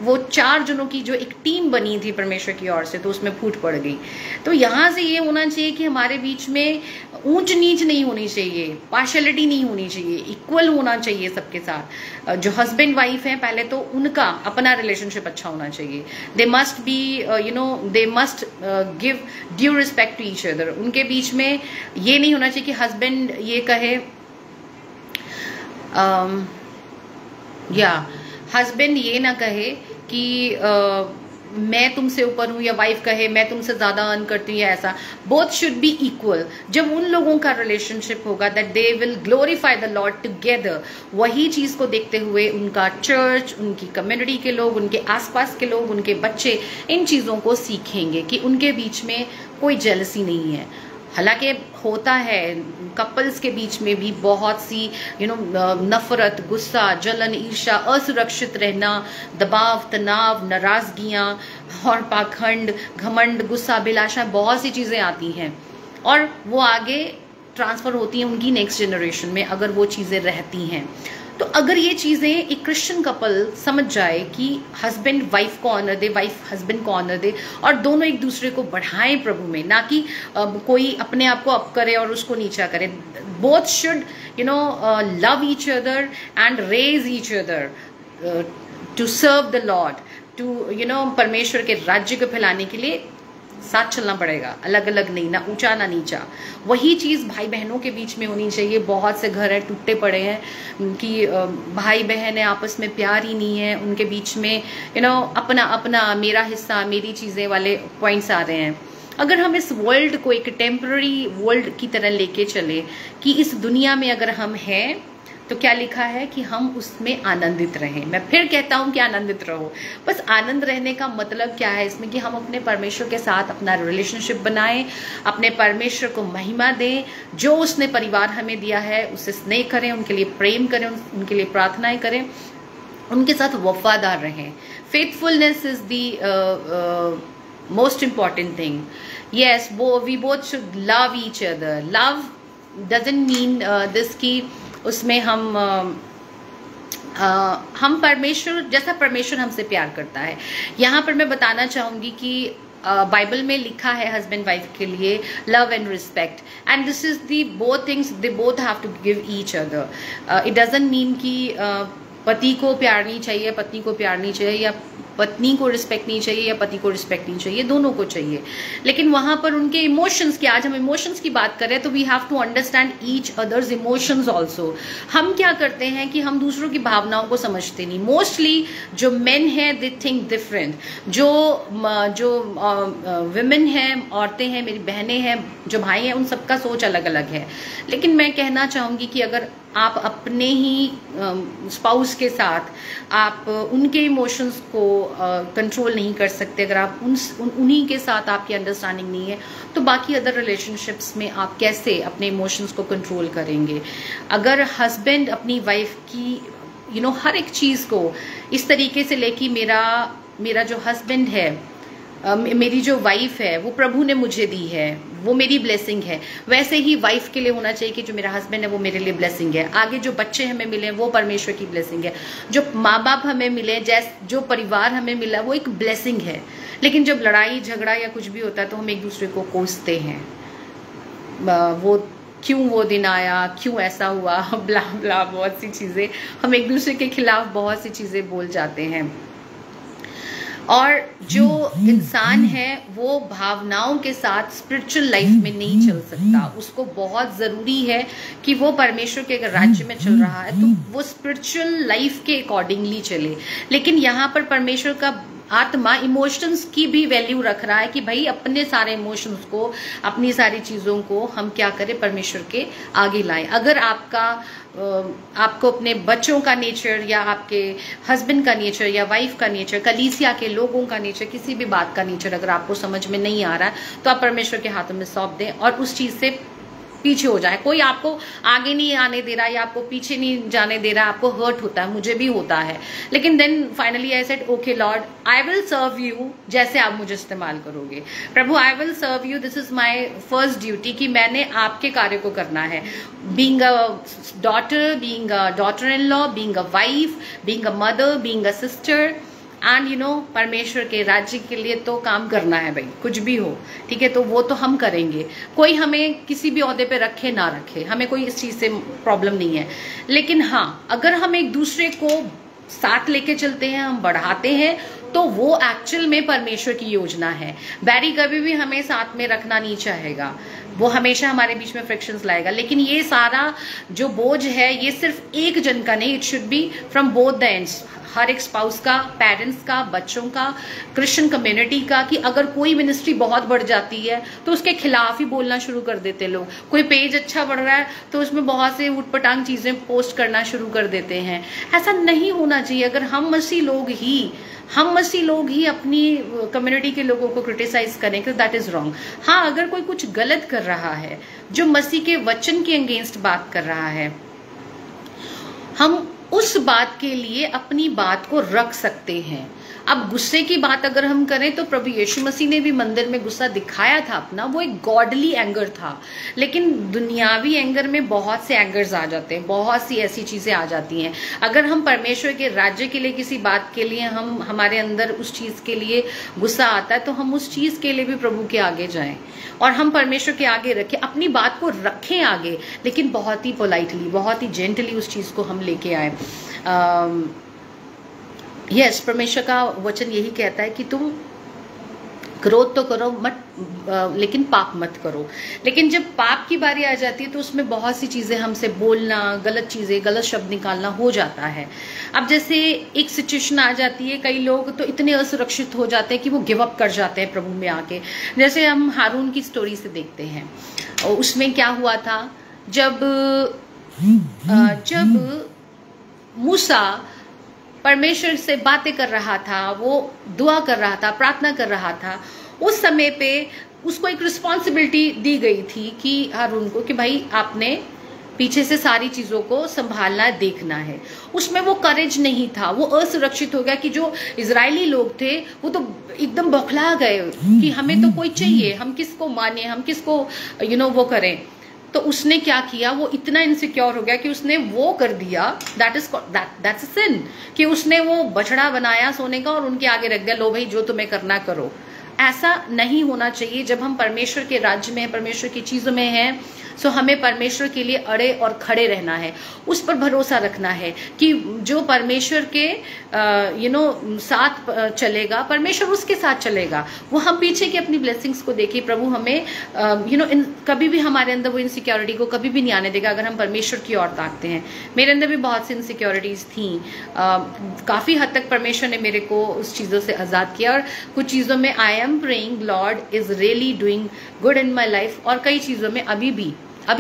वो 4 जनों की जो एक टीम बनी थी परमेश्वर की ओर से, तो उसमें फूट पड़ गई। तो यहाँ से ये होना चाहिए कि हमारे बीच में ऊंच नीच नहीं होनी चाहिए, पार्शलिटी नहीं होनी चाहिए, इक्वल होना चाहिए सबके साथ। जो हस्बैंड वाइफ हैं, पहले तो उनका अपना रिलेशनशिप अच्छा होना चाहिए। They must be they must give due respect to each other. उनके बीच में ये नहीं होना चाहिए कि हस्बैंड ये कहे या हस्बैंड ये ना कहे कि मैं तुमसे ऊपर हूं, या वाइफ कहे मैं तुमसे ज्यादा अर्न करती हूँ, या ऐसा। Both should be equal. जब उन लोगों का रिलेशनशिप होगा that they will glorify the Lord together, वही चीज को देखते हुए उनका चर्च, उनकी कम्युनिटी के लोग, उनके आसपास के लोग, उनके बच्चे इन चीजों को सीखेंगे कि उनके बीच में कोई जेलसी नहीं है। हालांकि होता है कपल्स के बीच में भी बहुत सी नफरत, गुस्सा, जलन, ईर्ष्या, असुरक्षित रहना, दबाव, तनाव, नाराजगियां और पाखंड, घमंड, गुस्सा, अभिलाषा, बहुत सी चीजें आती हैं, और वो आगे ट्रांसफर होती हैं उनकी नेक्स्ट जनरेशन में अगर वो चीजें रहती हैं। तो अगर ये चीजें एक क्रिश्चियन कपल समझ जाए कि हस्बैंड वाइफ को ऑनर दे, वाइफ हस्बैंड को ऑनर दे, और दोनों एक दूसरे को बढ़ाएं प्रभु में, ना कि कोई अपने आप को अप करे और उसको नीचा करे। Both should love each other and raise each other to serve the Lord, to परमेश्वर के राज्य को फैलाने के लिए साथ चलना पड़ेगा, अलग अलग नहीं, ना ऊंचा ना नीचा। वही चीज भाई बहनों के बीच में होनी चाहिए। बहुत से घर है टूटे पड़े हैं कि भाई बहन है, आपस में प्यार ही नहीं है, उनके बीच में अपना अपना, मेरा हिस्सा, मेरी चीजें वाले पॉइंट्स आ रहे हैं। अगर हम इस वर्ल्ड को एक टेम्पररी वर्ल्ड की तरह लेके चले कि इस दुनिया में अगर हम हैं तो क्या लिखा है कि हम उसमें आनंदित रहें। मैं फिर कहता हूं कि आनंदित रहो। बस आनंद रहने का मतलब क्या है इसमें कि हम अपने परमेश्वर के साथ अपना रिलेशनशिप बनाएं, अपने परमेश्वर को महिमा दें, जो उसने परिवार हमें दिया है उससे स्नेह करें, उनके लिए प्रेम करें, उनके लिए प्रार्थनाएं करें, उनके साथ वफादार रहें। Faithfulness is the most important thing. Yes, we both should love each other. Love doesn't mean this की उसमें हम परमेश्वर जैसा परमेश्वर हमसे प्यार करता है। यहाँ पर मैं बताना चाहूंगी कि बाइबल में लिखा है हस्बैंड वाइफ के लिए love and respect, and this is the both things they both have to give each other. It doesn't mean कि पति को प्यार नहीं चाहिए, पत्नी को प्यार नहीं चाहिए, या पत्नी को रिस्पेक्ट नहीं चाहिए या पति को रिस्पेक्ट नहीं चाहिए, दोनों को चाहिए। लेकिन वहां पर उनके इमोशंस की, आज हम इमोशंस की बात करें तो we have to understand each others emotions also. हम क्या करते हैं कि हम दूसरों की भावनाओं को समझते नहीं। मोस्टली जो मेन है दे थिंक डिफरेंट, जो विमेन हैं, औरतें हैं, मेरी बहनें हैं, जो भाई हैं, उन सबका सोच अलग अलग है। लेकिन मैं कहना चाहूंगी कि अगर आप अपने ही स्पाउस के साथ आप उनके इमोशंस को कंट्रोल नहीं कर सकते, अगर आप उन्हीं के साथ आपकी अंडरस्टैंडिंग नहीं है, तो बाकी अदर रिलेशनशिप्स में आप कैसे अपने इमोशंस को कंट्रोल करेंगे? अगर हस्बैंड अपनी वाइफ की हर एक चीज को इस तरीके से ले कि मेरा जो हस्बैंड है, मेरी जो वाइफ है वो प्रभु ने मुझे दी है, वो मेरी ब्लेसिंग है, वैसे ही वाइफ के लिए होना चाहिए कि जो मेरा हस्बैंड है वो मेरे लिए ब्लेसिंग है। आगे जो बच्चे हमें मिले वो परमेश्वर की ब्लेसिंग है, जो माँ बाप हमें मिले, जो परिवार हमें मिला वो एक ब्लेसिंग है। लेकिन जब लड़ाई झगड़ा या कुछ भी होता है तो हम एक दूसरे को कोसते हैं, वो क्यों वो दिन आया, क्यों ऐसा हुआ, ब्ला ब्ला, बहुत सी चीजें हम एक दूसरे के खिलाफ बहुत सी चीजें बोल जाते हैं। और जो इंसान है वो भावनाओं के साथ स्पिरिचुअल लाइफ में नहीं चल सकता। उसको बहुत जरूरी है कि वो परमेश्वर के अगर राज्य में चल रहा है तो वो स्पिरिचुअल लाइफ के अकॉर्डिंगली चले। लेकिन यहाँ पर परमेश्वर का आत्मा इमोशंस की भी वैल्यू रख रहा है कि भाई अपने सारे इमोशंस को, अपनी सारी चीजों को हम क्या करें, परमेश्वर के आगे लाएं। अगर आपको अपने बच्चों का नेचर या आपके हस्बैंड का नेचर या वाइफ का नेचर, कलीसिया के लोगों का नेचर, किसी भी बात का नेचर अगर आपको समझ में नहीं आ रहा है तो आप परमेश्वर के हाथों में सौंप दें और उस चीज से पीछे हो जाए, कोई आपको आगे नहीं आने दे रहा या आपको पीछे नहीं जाने दे रहा, आपको हर्ट होता है, मुझे भी होता है, लेकिन then finally I said okay lord, I will serve you जैसे आप मुझे इस्तेमाल करोगे। प्रभु I will serve you, this is my first duty कि मैंने आपके कार्य को करना है, being a daughter, being a daughter in law, being a wife, being a mother, being a sister, and you know परमेश्वर के राज्य के लिए तो काम करना है भाई, कुछ भी हो, ठीक है, तो वो तो हम करेंगे। कोई हमें किसी भी ओहदे पे रखे ना रखे, हमें कोई इस चीज से प्रॉब्लम नहीं है, लेकिन हाँ अगर हम एक दूसरे को साथ लेके चलते हैं, हम बढ़ाते हैं, तो वो एक्चुअल में परमेश्वर की योजना है। बैरी कभी भी हमें साथ में रखना नहीं चाहेगा, वो हमेशा हमारे बीच में फ्रिक्शंस लाएगा। लेकिन ये सारा जो बोझ है ये सिर्फ एक जन का नहीं, it should be from both the ends, हर एक स्पाउस का, पेरेंट्स का, बच्चों का, क्रिश्चियन कम्युनिटी का, कि अगर कोई मिनिस्ट्री बहुत बढ़ जाती है तो उसके खिलाफ ही बोलना शुरू कर देते लोग। कोई पेज अच्छा बढ़ रहा है तो उसमें बहुत से उटपटांग चीजें पोस्ट करना शुरू कर देते हैं। ऐसा नहीं होना चाहिए। अगर हम मसीह लोग ही अपनी कम्युनिटी के लोगों को क्रिटिसाइज करें, दैट इज रॉन्ग। हाँ अगर कोई कुछ गलत कर रहा है, जो मसीह के वचन के अगेंस्ट बात कर रहा है, हम उस बात के लिए अपनी बात को रख सकते हैं। अब गुस्से की बात अगर हम करें तो प्रभु यीशु मसीह ने भी मंदिर में गुस्सा दिखाया था अपना, वो एक गॉडली एंगर था। लेकिन दुनियावी एंगर में बहुत से एंगर्स आ जाते हैं, बहुत सी ऐसी चीजें आ जाती हैं। अगर हम परमेश्वर के राज्य के लिए किसी बात के लिए हमारे अंदर उस चीज के लिए गुस्सा आता है, तो हम उस चीज के लिए भी प्रभु के आगे जाएं और हम परमेश्वर के आगे रखें, अपनी बात को रखें आगे, लेकिन बहुत ही पोलाइटली, बहुत ही जेंटली उस चीज को हम लेके आए। यस, परमेश्वर का वचन यही कहता है कि तुम क्रोध तो करो मत, लेकिन पाप मत करो। लेकिन जब पाप की बारी आ जाती है तो उसमें बहुत सी चीजें हमसे बोलना, गलत चीजें, गलत शब्द निकालना हो जाता है। अब जैसे एक सिचुएशन आ जाती है, कई लोग तो इतने असुरक्षित हो जाते हैं कि वो गिव अप कर जाते हैं प्रभु में आके। जैसे हम हारून की स्टोरी से देखते हैं, और उसमें क्या हुआ था, जब मूसा परमेश्वर से बातें कर रहा था, वो दुआ कर रहा था, प्रार्थना कर रहा था, उस समय पे उसको एक रिस्पॉन्सिबिलिटी दी गई थी कि हारून को, कि भाई आपने पीछे से सारी चीजों को संभालना है, देखना है। उसमें वो करेज नहीं था, वो असुरक्षित हो गया कि जो इजरायली लोग थे वो तो एकदम बौखला गए कि हमें तो कोई चाहिए, हम किसको माने, हम किसको वो करें। तो उसने क्या किया, वो इतना इनसिक्योर हो गया कि उसने वो कर दिया, दैट्स अ सिन, कि उसने वो बछड़ा बनाया सोने का और उनके आगे रख दिया, लो भाई जो तुम्हें करना करो। ऐसा नहीं होना चाहिए। जब हम परमेश्वर के राज्य में हैं, परमेश्वर की चीजों में हैं, सो हमें परमेश्वर के लिए अड़े और खड़े रहना है, उस पर भरोसा रखना है कि जो परमेश्वर के साथ चलेगा, परमेश्वर उसके साथ चलेगा। वो हम पीछे की अपनी ब्लेसिंग्स को देखिए, प्रभु हमें कभी भी हमारे अंदर वो इनसिक्योरिटी को कभी भी नहीं आने देगा अगर हम परमेश्वर की ओर ताकते हैं। मेरे अंदर भी बहुत सी इनसिक्योरिटीज थी, काफी हद तक परमेश्वर ने मेरे को उस चीजों से आजाद किया, और कुछ चीजों में I am praying Lord is really doing good in my life, और कई चीजों में अभी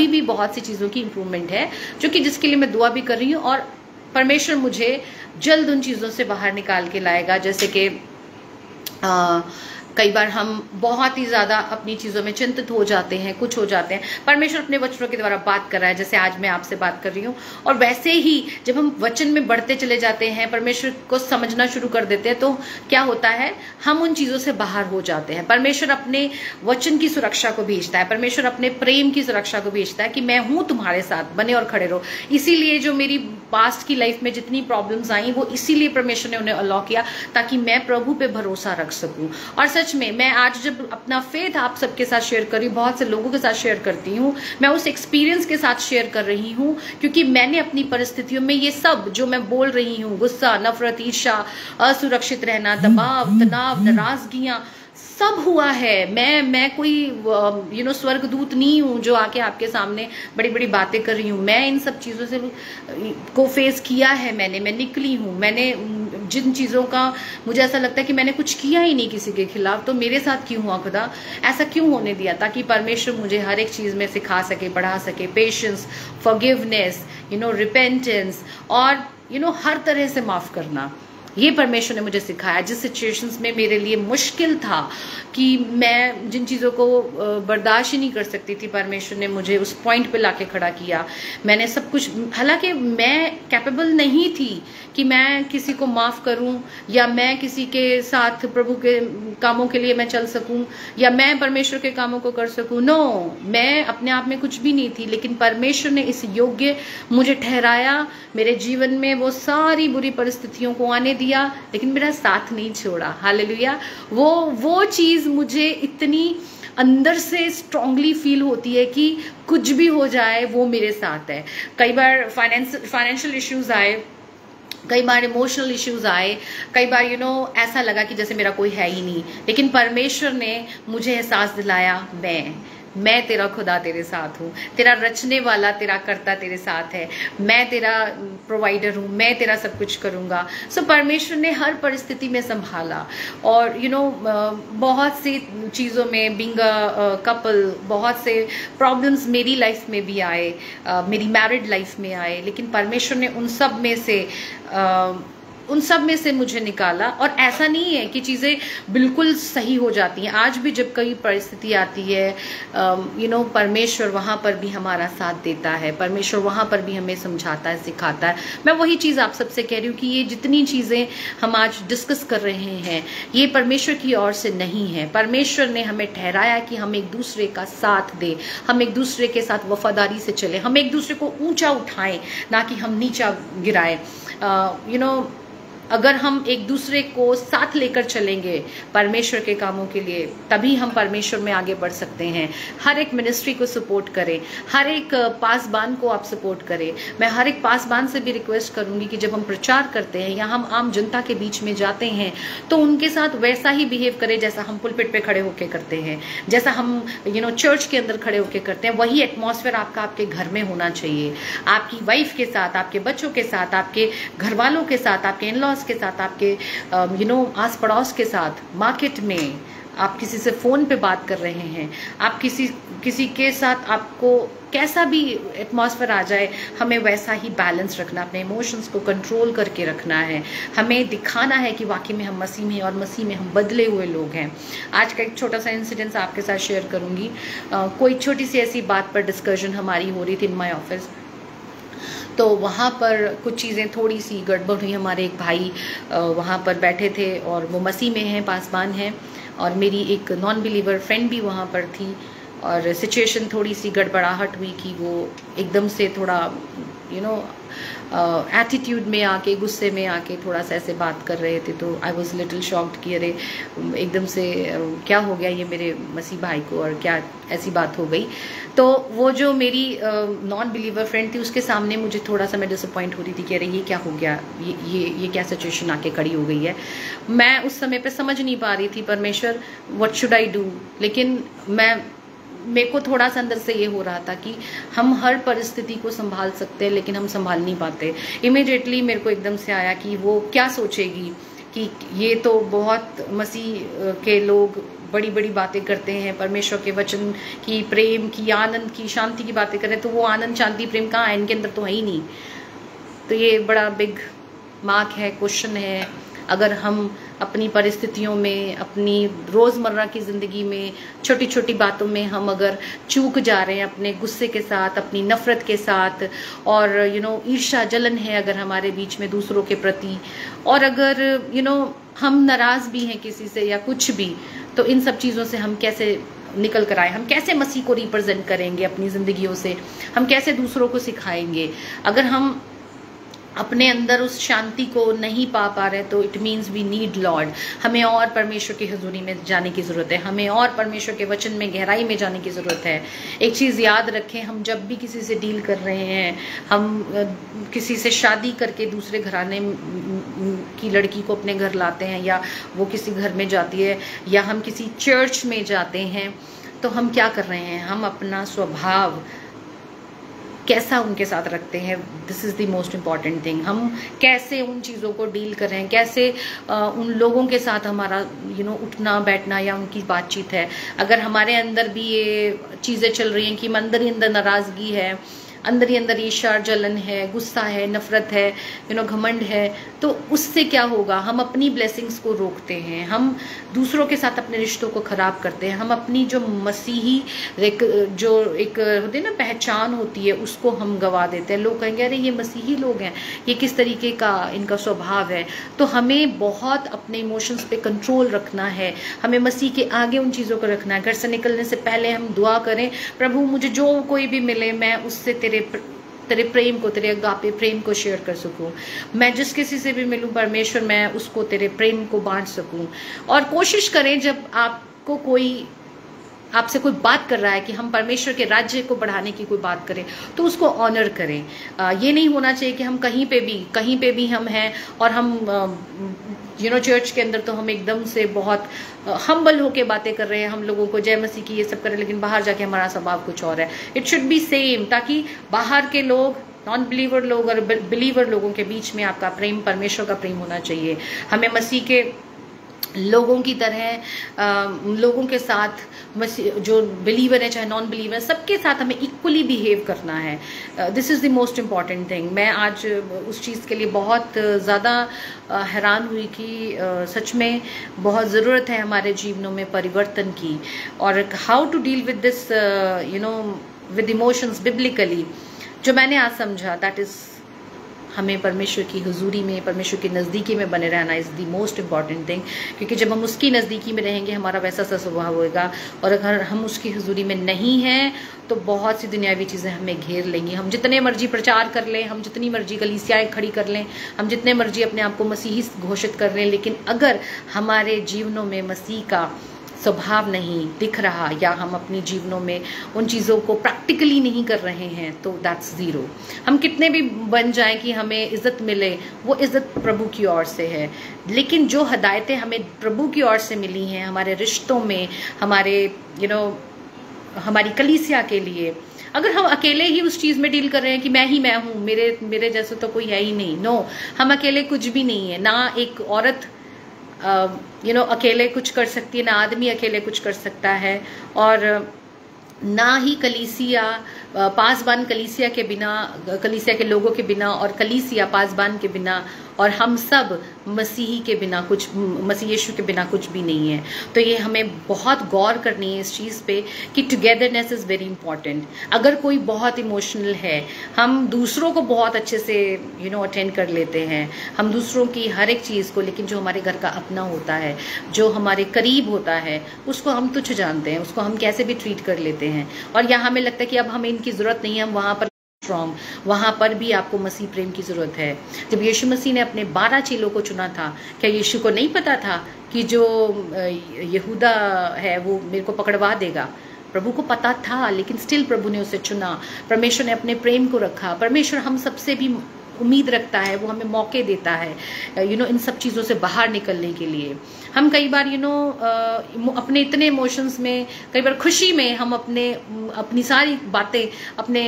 भी बहुत सी चीजों की इंप्रूवमेंट है, जो कि जिसके लिए मैं दुआ भी कर रही हूँ, और परमेश्वर मुझे जल्द उन चीजों से बाहर निकाल के लाएगा। जैसे कि कई बार हम बहुत ही ज्यादा अपनी चीजों में चिंतित हो जाते हैं, कुछ हो जाते हैं, परमेश्वर अपने वचनों के द्वारा बात कर रहा है, जैसे आज मैं आपसे बात कर रही हूँ। और वैसे ही जब हम वचन में बढ़ते चले जाते हैं, परमेश्वर को समझना शुरू कर देते हैं, तो क्या होता है, हम उन चीजों से बाहर हो जाते हैं। परमेश्वर अपने वचन की सुरक्षा को भेजता है, परमेश्वर अपने प्रेम की सुरक्षा को भेजता है कि मैं हूं तुम्हारे साथ, बने और खड़े रहो। इसीलिए जो मेरी पास्ट की लाइफ में जितनी प्रॉब्लम्स आई, वो इसीलिए परमेश्वर ने उन्हें अलाउ किया, ताकि मैं प्रभु पे भरोसा रख सकूं। और सच में मैं आज जब अपना फेथ आप सबके साथ शेयर कर रही हूँ, बहुत से लोगों के साथ शेयर करती हूँ, मैं उस एक्सपीरियंस के साथ शेयर कर रही हूँ, क्योंकि मैंने अपनी परिस्थितियों में ये सब जो मैं बोल रही हूँ, गुस्सा, नफरत, ईर्ष्या, असुरक्षित रहना, दबाव, तनाव, नाराजगियां, सब हुआ है। मैं कोई स्वर्गदूत नहीं हूं जो आके आपके सामने बड़ी बड़ी बातें कर रही हूं। मैं इन सब चीजों से को फेस किया है, मैं निकली हूं। मैंने जिन चीजों का मुझे ऐसा लगता है कि मैंने कुछ किया ही नहीं किसी के खिलाफ, तो मेरे साथ क्यों हुआ खुदा, ऐसा क्यों होने दिया, ताकि परमेश्वर मुझे हर एक चीज में सिखा सके, बढ़ा सके, पेशेंस, फॉरगिवनेस, रिपेंटेंस, और हर तरह से माफ करना। ये परमेश्वर ने मुझे सिखाया। जिस सिचुएशंस में मेरे लिए मुश्किल था कि मैं जिन चीज़ों को बर्दाश्त ही नहीं कर सकती थी, परमेश्वर ने मुझे उस पॉइंट पे लाके खड़ा किया। मैंने सब कुछ, हालांकि मैं कैपेबल नहीं थी कि मैं किसी को माफ़ करूं या मैं किसी के साथ प्रभु के कामों के लिए मैं चल सकूं या मैं परमेश्वर के कामों को कर सकूं। नो, मैं अपने आप में कुछ भी नहीं थी, लेकिन परमेश्वर ने इस योग्य मुझे ठहराया। मेरे जीवन में वो सारी बुरी परिस्थितियों को आने दिया, लेकिन मेरा साथ नहीं छोड़ा। हालेलुया। वो चीज़ मुझे इतनी अंदर से स्ट्रांगली फील होती है कि कुछ भी हो जाए वो मेरे साथ है। कई बार फाइनेंशियल इश्यूज आए, कई बार इमोशनल इश्यूज आए, कई बार ऐसा लगा कि जैसे मेरा कोई है ही नहीं, लेकिन परमेश्वर ने मुझे एहसास दिलाया, मैं तेरा खुदा तेरे साथ हूँ, तेरा रचने वाला, तेरा कर्ता तेरे साथ है, मैं तेरा प्रोवाइडर हूँ, मैं तेरा सब कुछ करूँगा। सो परमेश्वर ने हर परिस्थिति में संभाला। और बहुत सी चीज़ों में बीइंग अ कपल, बहुत से प्रॉब्लम्स मेरी लाइफ में भी आए, मेरी मैरिड लाइफ में आए, लेकिन परमेश्वर ने उन सब में से मुझे निकाला। और ऐसा नहीं है कि चीज़ें बिल्कुल सही हो जाती हैं। आज भी जब कई परिस्थिति आती है, परमेश्वर वहाँ पर भी हमारा साथ देता है, परमेश्वर वहाँ पर भी हमें समझाता है, सिखाता है। मैं वही चीज़ आप सबसे कह रही हूँ कि ये जितनी चीज़ें हम आज डिस्कस कर रहे हैं, ये परमेश्वर की ओर से नहीं है। परमेश्वर ने हमें ठहराया कि हम एक दूसरे का साथ दें, हम एक दूसरे के साथ वफादारी से चलें, हम एक दूसरे को ऊंचा उठाएं, ना कि हम नीचा गिराएं। अगर हम एक दूसरे को साथ लेकर चलेंगे परमेश्वर के कामों के लिए, तभी हम परमेश्वर में आगे बढ़ सकते हैं। हर एक मिनिस्ट्री को सपोर्ट करें, हर एक पासबान को आप सपोर्ट करें। मैं हर एक पासबान से भी रिक्वेस्ट करूंगी कि जब हम प्रचार करते हैं या हम आम जनता के बीच में जाते हैं, तो उनके साथ वैसा ही बिहेव करें जैसा हम पुलपिट पे खड़े होकर करते हैं, जैसा हम चर्च के अंदर खड़े होकर करते हैं। वही एटमॉस्फेयर आपके घर में होना चाहिए, आपकी वाइफ के साथ, आपके बच्चों के साथ, आपके घर वालों के साथ, आपके इन लॉज के साथ, आपके आस पड़ोस के साथ, मार्केट में आप किसी से फोन पे बात कर रहे हैं, आप किसी के साथ आपको कैसा भी एटमॉस्फेयर आ जाए, हमें वैसा ही बैलेंस रखना, अपने इमोशंस को कंट्रोल करके रखना है। हमें दिखाना है कि वाकई में हम मसीह में हैं और मसीह में हम बदले हुए लोग हैं। आज का एक छोटा सा इंसिडेंस आपके साथ शेयर करूंगी। कोई छोटी सी ऐसी बात पर डिस्कशन हमारी हो रही थी इन माय ऑफिस, तो वहाँ पर कुछ चीज़ें थोड़ी सी गड़बड़ हुई। हमारे एक भाई वहाँ पर बैठे थे और वो मसीह में हैं, पासबान हैं, और मेरी एक नॉन बिलीवर फ्रेंड भी वहाँ पर थी, और सिचुएशन थोड़ी सी गड़बड़ाहट हुई कि वो एकदम से थोड़ा एटीट्यूड में आके, गुस्से में आके थोड़ा सा ऐसे बात कर रहे थे। तो आई वॉज लिटिल शॉक्ड कि अरे एकदम से क्या हो गया ये मेरे मसीह भाई को, और क्या ऐसी बात हो गई। तो वो जो मेरी नॉन बिलीवर फ्रेंड थी, उसके सामने मुझे थोड़ा सा मैं डिसअपॉइंट हो रही थी कि अरे ये क्या हो गया, ये क्या सिचुएशन आके खड़ी हो गई है। मैं उस समय पे समझ नहीं पा रही थी, परमेश्वर व्हाट शुड आई डू। लेकिन मेरे को थोड़ा सा अंदर से ये हो रहा था कि हम हर परिस्थिति को संभाल सकते हैं, लेकिन हम संभाल नहीं पाते। इमीडिएटली मेरे को एकदम से आया कि वो क्या सोचेगी कि ये तो बहुत मसीह के लोग बड़ी बड़ी बातें करते हैं, परमेश्वर के वचन की, प्रेम की, आनंद की, शांति की बातें कर रहे हैं, तो वो आनंद, शांति, प्रेम कहाँ है, इनके अंदर तो है ही नहीं। तो ये बड़ा बिग मार्क है, क्वेश्चन है। अगर हम अपनी परिस्थितियों में, अपनी रोज़मर्रा की ज़िंदगी में, छोटी छोटी बातों में हम अगर चूक जा रहे हैं, अपने गुस्से के साथ, अपनी नफ़रत के साथ, और ईर्ष्या, जलन है अगर हमारे बीच में दूसरों के प्रति, और अगर हम नाराज़ भी हैं किसी से या कुछ भी, तो इन सब चीज़ों से हम कैसे निकल कर आए, हम कैसे मसीह को रिप्रेजेंट करेंगे अपनी ज़िंदगियों से, हम कैसे दूसरों को सिखाएंगे। अगर हम अपने अंदर उस शांति को नहीं पा रहे, तो it means we need Lord. हमें और परमेश्वर की हजूरी में जाने की ज़रूरत है, हमें और परमेश्वर के वचन में गहराई में जाने की ज़रूरत है। एक चीज़ याद रखें, हम जब भी किसी से डील कर रहे हैं, हम किसी से शादी करके दूसरे घराने की लड़की को अपने घर लाते हैं, या वो किसी घर में जाती है, या हम किसी चर्च में जाते हैं, तो हम क्या कर रहे हैं, हम अपना स्वभाव कैसा उनके साथ रखते हैं। This is the most important thing. हम कैसे उन चीज़ों को डील कर रहे हैं, कैसे उन लोगों के साथ हमारा उठना बैठना या उनकी बातचीत है। अगर हमारे अंदर भी ये चीज़ें चल रही हैं कि अंदर ही अंदर नाराज़गी है, अंदर ही अंदर ईर्ष्या, जलन है, गुस्सा है, नफरत है, घमंड है, तो उससे क्या होगा? हम अपनी ब्लेसिंग्स को रोकते हैं, हम दूसरों के साथ अपने रिश्तों को खराब करते हैं, हम अपनी जो मसीही जो एक होती है ना पहचान होती है उसको हम गवा देते हैं। लोग कहेंगे अरे ये मसीही लोग हैं, ये किस तरीके का इनका स्वभाव है। तो हमें बहुत अपने इमोशंस पे कंट्रोल रखना है, हमें मसीह के आगे उन चीज़ों को रखना है। घर से निकलने से पहले हम दुआ करें, प्रभु मुझे जो कोई भी मिले मैं उससे तेरे प्रेम को, तेरे अगापे प्रेम को शेयर कर सकूं। मैं जिस किसी से भी मिलूं परमेश्वर, मैं उसको तेरे प्रेम को बांट सकूं। और कोशिश करें जब आपको आपसे कोई बात कर रहा है कि हम परमेश्वर के राज्य को बढ़ाने की कोई बात करें, तो उसको ऑनर करें। ये नहीं होना चाहिए कि हम कहीं पे भी हम हैं और हम चर्च के अंदर तो हम एकदम से बहुत हम्बल होके बातें कर रहे हैं, हम लोगों को जय मसीह की ये सब कर रहे हैं, लेकिन बाहर जाके हमारा स्वभाव कुछ और है। इट शुड बी सेम, ताकि बाहर के लोग, नॉन बिलीवर लोग और बिलीवर लोगों के बीच में आपका प्रेम परमेश्वर का प्रेम होना चाहिए। हमें मसीह के लोगों की तरह लोगों के साथ जो बिलीवर है चाहे नॉन बिलीवर, सबके साथ हमें इक्वली बिहेव करना है। This is the most important thing. मैं आज उस चीज़ के लिए बहुत ज़्यादा हैरान हुई कि सच में बहुत ज़रूरत है हमारे जीवनों में परिवर्तन की। और how to deal with this with emotions biblically, जो मैंने आज समझा, दैट इज़ हमें परमेश्वर की हुजूरी में, परमेश्वर की नज़दीकी में बने रहना is the most important thing. क्योंकि जब हम उसकी नज़दीकी में रहेंगे हमारा वैसा सा स्वभाव होगा, और अगर हम उसकी हुजूरी में नहीं हैं तो बहुत सी दुनियावी चीज़ें हमें घेर लेंगी। हम जितने मर्जी प्रचार कर लें, हम जितनी मर्जी कलीसियाएं खड़ी कर लें, हम जितने मर्जी अपने आप को मसीही घोषित कर लें, लेकिन अगर हमारे जीवनों में मसीह का स्वभाव नहीं दिख रहा, या हम अपनी जीवनों में उन चीज़ों को प्रैक्टिकली नहीं कर रहे हैं, तो दैट्स ज़ीरो। हम कितने भी बन जाएं कि हमें इज़्ज़त मिले, वो इज़्ज़त प्रभु की ओर से है। लेकिन जो हदायतें हमें प्रभु की ओर से मिली हैं हमारे रिश्तों में, हमारे हमारी कलीसिया के लिए, अगर हम अकेले ही उस चीज़ में डील कर रहे हैं कि मैं ही मैं हूँ, मेरे जैसे तो कोई है ही नहीं, नो, हम अकेले कुछ भी नहीं है। ना एक औरत अकेले कुछ कर सकती है, ना आदमी अकेले कुछ कर सकता है, और ना ही कलीसिया, पासबान कलीसिया के बिना, कलीसिया के लोगों के बिना, और कलीसिया पासबान के बिना, और हम सब मसीही के बिना कुछ, मसीह यीशु के बिना कुछ भी नहीं है। तो ये हमें बहुत गौर करनी है इस चीज़ पे कि टुगेदरनेस इज़ वेरी इंपॉर्टेंट। अगर कोई बहुत इमोशनल है, हम दूसरों को बहुत अच्छे से अटेंड कर लेते हैं, हम दूसरों की हर एक चीज़ को, लेकिन जो हमारे घर का अपना होता है, जो हमारे करीब होता है, उसको हम तुच्छ जानते हैं, उसको हम कैसे भी ट्रीट कर लेते हैं। और यहाँ हमें लगता है कि अब हमें इनकी ज़रूरत नहीं है, हम वहाँ पर स्ट्रॉन्ग, वहां पर भी आपको मसीह प्रेम की जरूरत है। जब यीशु मसीह ने अपने 12 चेलों को चुना था, क्या यीशु को नहीं पता था कि जो यहूदा है वो मेरे को पकड़वा देगा? प्रभु को पता था, लेकिन स्टिल प्रभु ने उसे चुना। परमेश्वर ने अपने प्रेम को रखा। परमेश्वर हम सबसे भी उम्मीद रखता है, वो हमें मौके देता है इन सब चीज़ों से बाहर निकलने के लिए। हम कई बार अपने इतने इमोशंस में, कई बार खुशी में हम अपनी सारी बातें अपने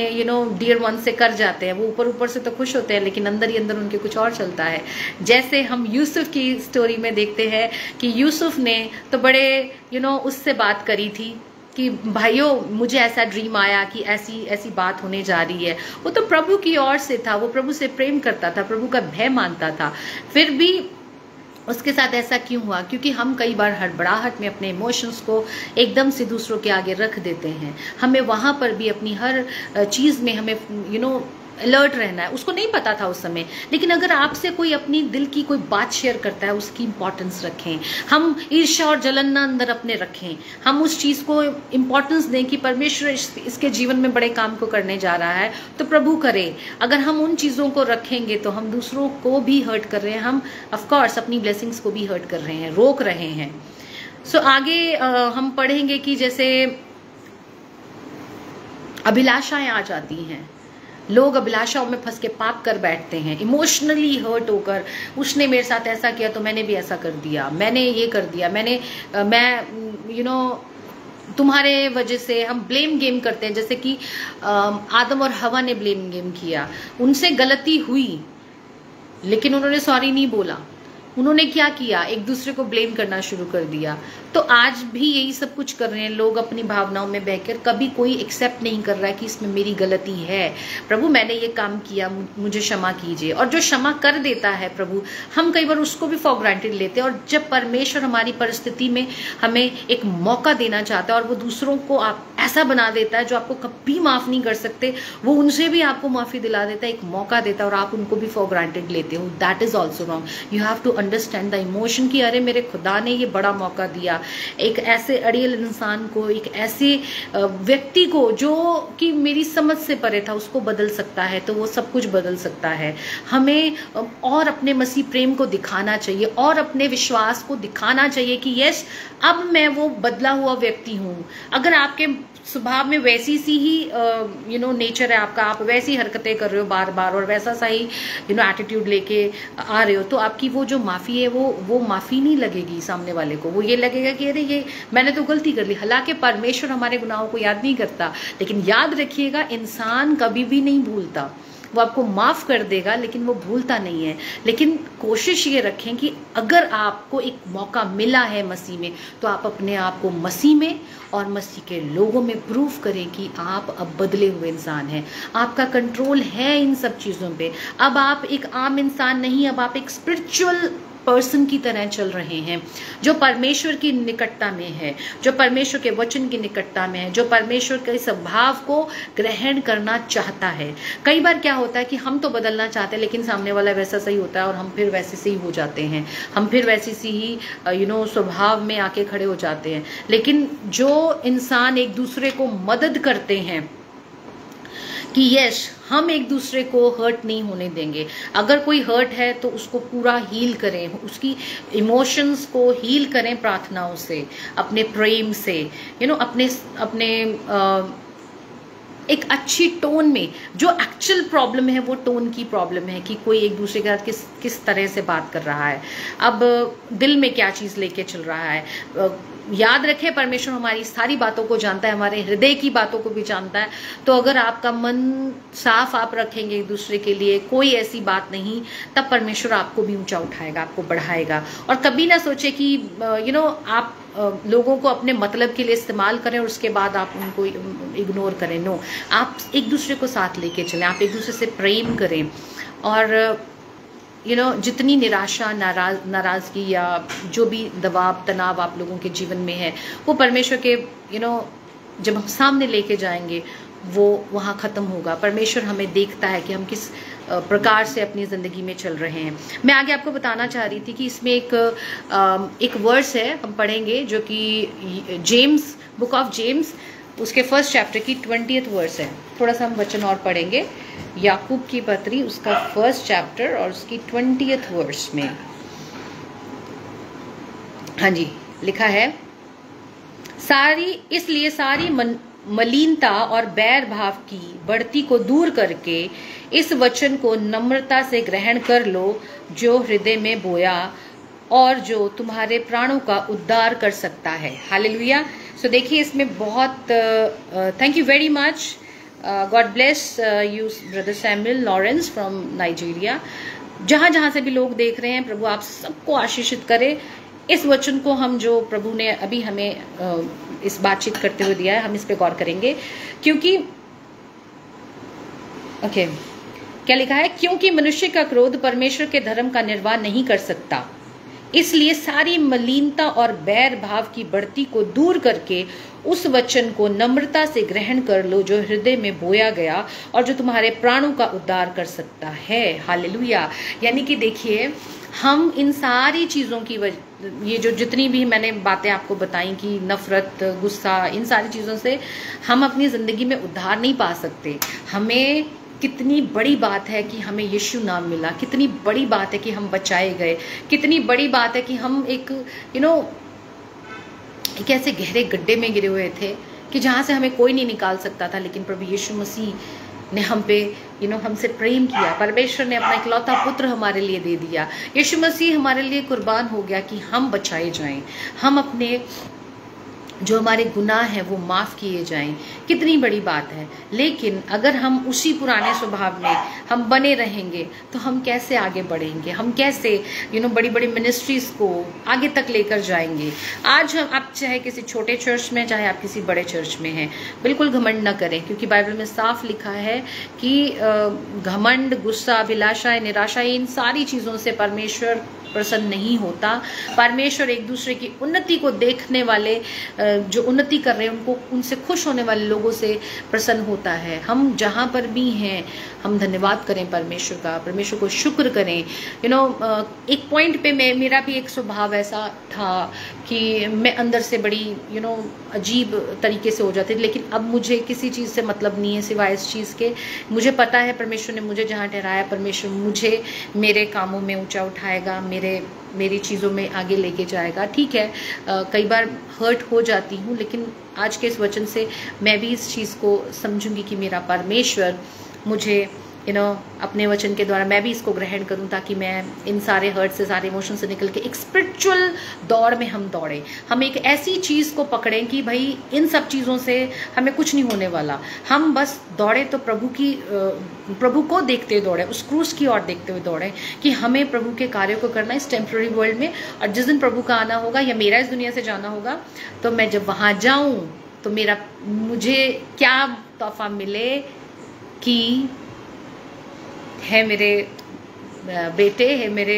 डियर वन से कर जाते हैं। वो ऊपर से तो खुश होते हैं, लेकिन अंदर ही अंदर उनके कुछ और चलता है। जैसे हम यूसुफ की स्टोरी में देखते हैं कि यूसुफ ने तो बड़े उससे बात करी थी कि भाइयों मुझे ऐसा ड्रीम आया कि ऐसी ऐसी बात होने जा रही है। वो तो प्रभु की ओर से था, वो प्रभु से प्रेम करता था, प्रभु का भय मानता था। फिर भी उसके साथ ऐसा क्यों हुआ? क्योंकि हम कई बार हड़बड़ाहट में अपने इमोशंस को एकदम से दूसरों के आगे रख देते हैं। हमें वहां पर भी अपनी हर चीज में हमें अलर्ट रहना है। उसको नहीं पता था उस समय, लेकिन अगर आपसे कोई अपनी दिल की कोई बात शेयर करता है, उसकी इंपॉर्टेंस रखें। हम ईर्ष्या और जलन ना अंदर अपने रखें, हम उस चीज को इंपॉर्टेंस दें कि परमेश्वर इसके जीवन में बड़े काम को करने जा रहा है, तो प्रभु करे। अगर हम उन चीजों को रखेंगे तो हम दूसरों को भी हर्ट कर रहे हैं, हम ऑफकोर्स अपनी ब्लेसिंग्स को भी हर्ट कर रहे हैं, रोक रहे हैं। सो आगे हम पढ़ेंगे कि जैसे अभिलाषाएं आ जाती हैं, लोग अभिलाषाओं में फंस के पाप कर बैठते हैं, इमोशनली हर्ट होकर, उसने मेरे साथ ऐसा किया तो मैंने भी ऐसा कर दिया, मैंने ये कर दिया, मैं तुम्हारे वजह से। हम ब्लेम गेम करते हैं, जैसे कि आदम और हवा ने ब्लेम गेम किया। उनसे गलती हुई लेकिन उन्होंने सॉरी नहीं बोला। उन्होंने क्या किया? एक दूसरे को ब्लेम करना शुरू कर दिया। तो आज भी यही सब कुछ कर रहे हैं लोग अपनी भावनाओं में बहकर, कभी कोई एक्सेप्ट नहीं कर रहा है कि इसमें मेरी गलती है। प्रभु मैंने ये काम किया, मुझे क्षमा कीजिए। और जो क्षमा कर देता है प्रभु, हम कई बार उसको भी फॉर ग्रांटेड लेते हैं। और जब परमेश्वर हमारी परिस्थिति में हमें एक मौका देना चाहता है और वो दूसरों को आप ऐसा बना देता है जो आपको कभी माफ नहीं कर सकते, वो उनसे भी आपको माफी दिला देता है, एक मौका देता है और आप उनको भी फॉर ग्रांटेड लेते हो। That is also wrong. You have to understand the emotion कि अरे मेरे खुदा ने ये बड़ा मौका दिया एक ऐसे अड़ियल इंसान को, एक ऐसे व्यक्ति को जो कि मेरी समझ से परे था, उसको बदल सकता है, तो वो सब कुछ बदल सकता है। हमें और अपने मसीह प्रेम को दिखाना चाहिए और अपने विश्वास को दिखाना चाहिए कि यस, अब मैं वो बदला हुआ व्यक्ति हूं। अगर आपके स्वभाव में वैसी सी ही नेचर है आपका, आप वैसी हरकतें कर रहे हो बार बार और वैसा सा ही एटीट्यूड लेके आ रहे हो, तो आपकी वो जो माफी है वो माफी नहीं लगेगी सामने वाले को। वो ये लगेगा कि अरे ये मैंने तो गलती कर ली। हालांकि परमेश्वर हमारे गुनाहों को याद नहीं करता, लेकिन याद रखिएगा इंसान कभी भी नहीं भूलता। वो आपको माफ कर देगा लेकिन वो भूलता नहीं है। लेकिन कोशिश ये रखें कि अगर आपको एक मौका मिला है मसीह में, तो आप अपने आप को मसीह में और मसीह के लोगों में प्रूव करें कि आप अब बदले हुए इंसान हैं। आपका कंट्रोल है इन सब चीजों पे। अब आप एक आम इंसान नहीं, अब आप एक स्पिरिचुअल पर्सन की तरह चल रहे हैं, जो परमेश्वर की निकटता में है, जो परमेश्वर के वचन की निकटता में है, जो परमेश्वर के स्वभाव को ग्रहण करना चाहता है। कई बार क्या होता है कि हम तो बदलना चाहते हैं लेकिन सामने वाला वैसा सही होता है और हम फिर वैसे से ही हो जाते हैं, हम फिर वैसी सी ही स्वभाव में आके खड़े हो जाते हैं। लेकिन जो इंसान एक दूसरे को मदद करते हैं कि यस, हम एक दूसरे को हर्ट नहीं होने देंगे। अगर कोई हर्ट है तो उसको पूरा हील करें, उसकी इमोशंस को हील करें प्रार्थनाओं से, अपने प्रेम से, अपने एक अच्छी टोन में। जो एक्चुअल प्रॉब्लम है वो टोन की प्रॉब्लम है कि कोई एक दूसरे के साथ किस तरह से बात कर रहा है, अब दिल में क्या चीज लेके चल रहा है। याद रखें परमेश्वर हमारी सारी बातों को जानता है, हमारे हृदय की बातों को भी जानता है। तो अगर आपका मन साफ आप रखेंगे एक दूसरे के लिए, कोई ऐसी बात नहीं, तब परमेश्वर आपको भी ऊंचा उठाएगा, आपको बढ़ाएगा। और कभी ना सोचे कि आप लोगों को अपने मतलब के लिए इस्तेमाल करें और उसके बाद आप उनको इग्नोर करें। नो, आप एक दूसरे को साथ लेके चलें, आप एक दूसरे से प्रेम करें। और जितनी निराशा, नाराजगी या जो भी दबाव तनाव आप लोगों के जीवन में है, वो परमेश्वर के जब हम सामने लेके जाएंगे वो वहाँ खत्म होगा। परमेश्वर हमें देखता है कि हम किस प्रकार से अपनी जिंदगी में चल रहे हैं। मैं आगे आपको बताना चाह रही थी कि इसमें एक वर्स है, हम पढ़ेंगे, जो कि जेम्स, बुक ऑफ जेम्स, उसके फर्स्ट चैप्टर की 20th वर्स है। थोड़ा सा हम वचन और पढ़ेंगे, याकूब की पत्री, उसका फर्स्ट चैप्टर और उसकी 20th वर्स में। हाँ जी, लिखा है, इसलिए सारी मलिनता और बैर भाव की बढ़ती को दूर करके इस वचन को नम्रता से ग्रहण कर लो, जो हृदय में बोया और जो तुम्हारे प्राणों का उद्धार कर सकता है। हालेलुया। सो देखिए इसमें बहुत thank you very much, God bless you brother Samuel Lawrence from Nigeria. जहां जहां से भी लोग देख रहे हैं, प्रभु आप सबको आशीषित करे। इस वचन को हम, जो प्रभु ने अभी हमें इस बातचीत करते हुए दिया है, हम इस पे गौर करेंगे। क्योंकि क्या लिखा है, क्योंकि मनुष्य का क्रोध परमेश्वर के धर्म का निर्वाह नहीं कर सकता, इसलिए सारी मलिनता और बैर भाव की बढ़ती को दूर करके उस वचन को नम्रता से ग्रहण कर लो, जो हृदय में बोया गया और जो तुम्हारे प्राणों का उद्धार कर सकता है। हालेलुया। यानी कि देखिए, हम इन सारी चीजों की ये जो जितनी भी मैंने बातें आपको बताई कि नफरत, गुस्सा, इन सारी चीजों से हम अपनी जिंदगी में उद्धार नहीं पा सकते। हमें कितनी बड़ी बात है कि हमें यीशु नाम मिला, कितनी बड़ी बात है कि हम बचाए गए, कितनी बड़ी बात है कि हम एक एक ऐसे गहरे गड्ढे में गिरे हुए थे कि जहां से हमें कोई नहीं निकाल सकता था, लेकिन प्रभु यीशु मसीह ने हम पे हमसे प्रेम किया। परमेश्वर ने अपना इकलौता पुत्र हमारे लिए दे दिया। यीशु मसीह हमारे लिए कुर्बान हो गया कि हम बचाए जाएं, हम अपने जो हमारे गुनाह हैं वो माफ़ किए जाएं, कितनी बड़ी बात है। लेकिन अगर हम उसी पुराने स्वभाव में हम बने रहेंगे तो हम कैसे आगे बढ़ेंगे, हम कैसे बड़ी बड़ी मिनिस्ट्रीज को आगे तक लेकर जाएंगे। आज हम आप चाहे किसी छोटे चर्च में, चाहे आप किसी बड़े चर्च में हैं, बिल्कुल घमंड न करें, क्योंकि बाइबल में साफ लिखा है कि घमंड, गुस्सा, अभिलाषा, निराशा, इन सारी चीज़ों से परमेश्वर प्रसन्न नहीं होता। परमेश्वर एक दूसरे की उन्नति को देखने वाले, जो उन्नति कर रहे हैं उनको, उनसे खुश होने वाले लोगों से प्रसन्न होता है। हम जहाँ पर भी हैं हम धन्यवाद करें परमेश्वर का, परमेश्वर को शुक्र करें। एक पॉइंट पे मेरा भी एक स्वभाव ऐसा था कि मैं अंदर से बड़ी अजीब तरीके से हो जाती थी, लेकिन अब मुझे किसी चीज़ से मतलब नहीं है सिवाय इस चीज़ के। मुझे पता है परमेश्वर ने मुझे जहाँ ठहराया, परमेश्वर मुझे मेरे कामों में ऊंचा उठाएगा, मेरी चीज़ों में आगे लेके जाएगा। ठीक है, कई बार हर्ट हो जाती हूँ, लेकिन आज के इस वचन से मैं भी इस चीज़ को समझूंगी कि मेरा परमेश्वर मुझे अपने वचन के द्वारा मैं भी इसको ग्रहण करूं, ताकि मैं इन सारे हर्ट से, सारे इमोशन से निकल के एक स्पिरिचुअल दौड़ में हम दौड़े। हम एक ऐसी चीज़ को पकड़ें कि भाई इन सब चीज़ों से हमें कुछ नहीं होने वाला, हम बस दौड़े तो प्रभु को देखते हुए दौड़े, उस क्रूस की ओर देखते हुए दौड़े कि हमें प्रभु के कार्यों को करना इस टेम्पररी वर्ल्ड में। और जिस दिन प्रभु का आना होगा या मेरा इस दुनिया से जाना होगा, तो मैं जब वहाँ जाऊँ तो मुझे क्या तोहफा मिले कि है मेरे बेटे, है मेरे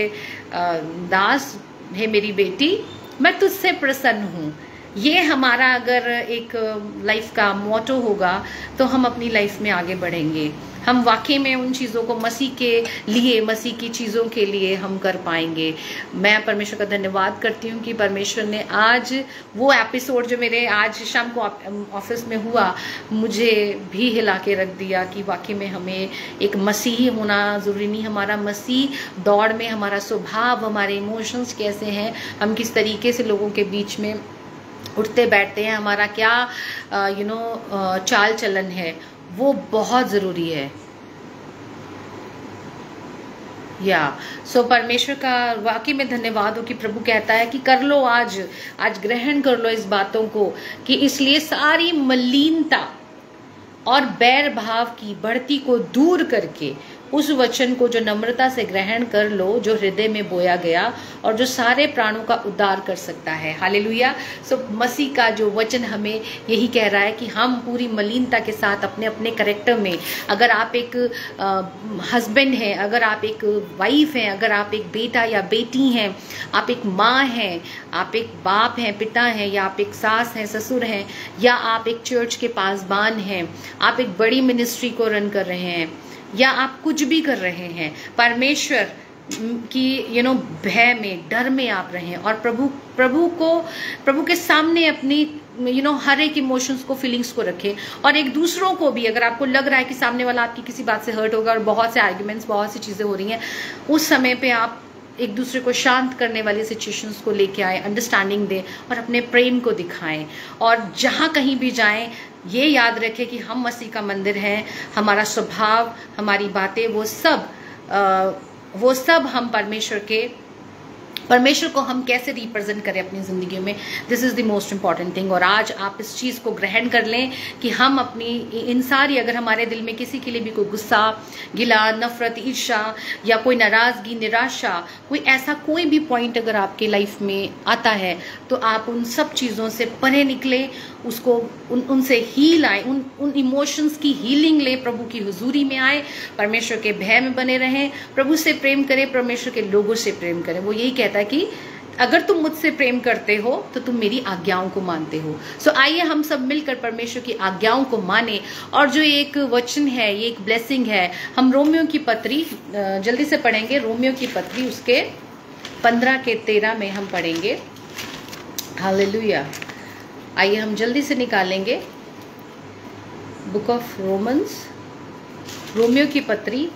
दास, है मेरी बेटी, मैं तुझसे प्रसन्न हूँ। ये हमारा अगर एक लाइफ का मोटो होगा तो हम अपनी लाइफ में आगे बढ़ेंगे। हम वाकई में उन चीज़ों को मसीह के लिए, मसीह की चीज़ों के लिए हम कर पाएंगे। मैं परमेश्वर का धन्यवाद करती हूँ कि परमेश्वर ने आज वो एपिसोड जो मेरे आज शाम को ऑफिस में हुआ, मुझे भी हिला के रख दिया कि वाकई में हमें एक मसीही होना ज़रूरी नहीं। हमारा मसीह दौड़ में हमारा स्वभाव, हमारे इमोशंस कैसे हैं, हम किस तरीके से लोगों के बीच में उठते बैठते हैं, हमारा क्या चाल चलन है, वो बहुत ज़रूरी है। परमेश्वर का वाकई में धन्यवाद हो कि प्रभु कहता है कि कर लो, आज ग्रहण कर लो इस बातों को, कि इसलिए सारी मलिनता और बैर भाव की बढ़ती को दूर करके उस वचन को जो नम्रता से ग्रहण कर लो, जो हृदय में बोया गया और जो सारे प्राणों का उद्धार कर सकता है। हालेलुया। मसीह का जो वचन हमें यही कह रहा है कि हम पूरी मलिनता के साथ अपने अपने कैरेक्टर में, अगर आप एक हस्बैंड हैं, अगर आप एक वाइफ हैं, अगर आप एक बेटा या बेटी हैं, आप एक माँ हैं, आप एक बाप हैं, पिता हैं, या आप एक सास हैं, ससुर हैं, या आप एक चर्च के पासबान हैं, आप एक बड़ी मिनिस्ट्री को रन कर रहे हैं, या आप कुछ भी कर रहे हैं, परमेश्वर की भय में, डर में आप रहें और प्रभु के सामने अपनी हर एक इमोशंस को, फीलिंग्स को रखें। और एक दूसरों को भी, अगर आपको लग रहा है कि सामने वाला आपकी किसी बात से हर्ट होगा और बहुत से आर्ग्यूमेंट्स, बहुत सी चीजें हो रही हैं, उस समय पे आप एक दूसरे को शांत करने वाली सिचुएशंस को लेके आए, अंडरस्टैंडिंग दें और अपने प्रेम को दिखाएं। और जहाँ कहीं भी जाएं, ये याद रखें कि हम मसीह का मंदिर हैं, हमारा स्वभाव, हमारी बातें, वो सब हम परमेश्वर को हम कैसे रिप्रेजेंट करें अपनी जिंदगी में, this is the most important thing. और आज आप इस चीज को ग्रहण कर लें कि हम अपनी इन सारी, अगर हमारे दिल में किसी के लिए भी कोई गुस्सा, गिला, नफरत, ईर्ष्या या कोई नाराजगी, निराशा, कोई भी पॉइंट अगर आपके लाइफ में आता है, तो आप उन सब चीजों से परे निकले, उसको उनसे हील आए, उन इमोशंस की हीलिंग ले, प्रभु की हुजूरी में आए, परमेश्वर के भय में बने रहें, प्रभु से प्रेम करें, परमेश्वर के लोगों से प्रेम करें। वो यही कहता है कि अगर तुम मुझसे प्रेम करते हो तो तुम मेरी आज्ञाओं को मानते हो। आइए हम सब मिलकर परमेश्वर की आज्ञाओं को माने। और जो एक वचन है, ये एक ब्लेसिंग है, हम रोमियो की पत्री जल्दी से पढ़ेंगे। रोमियो की पत्री उसके 15 के 13 में हम पढ़ेंगे। हालेलुया। आइए हम जल्दी से निकालेंगे बुक ऑफ रोमन्स, रोमियो की पत्री,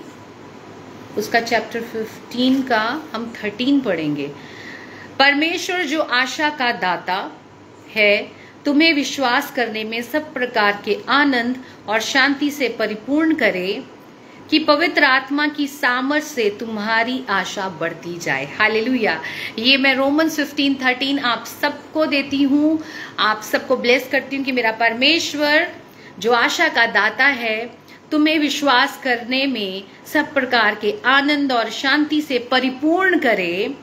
उसका चैप्टर 15 का हम 13 पढ़ेंगे। परमेश्वर जो आशा का दाता है, तुम्हें विश्वास करने में सब प्रकार के आनंद और शांति से परिपूर्ण करे, कि पवित्र आत्मा की सामर्थ से तुम्हारी आशा बढ़ती जाए। हालेलुया। ये मैं रोमन्स 15:13 आप सबको देती हूँ, आप सबको ब्लेस करती हूँ कि मेरा परमेश्वर जो आशा का दाता है तुम्हें विश्वास करने में सब प्रकार के आनंद और शांति से परिपूर्ण करे,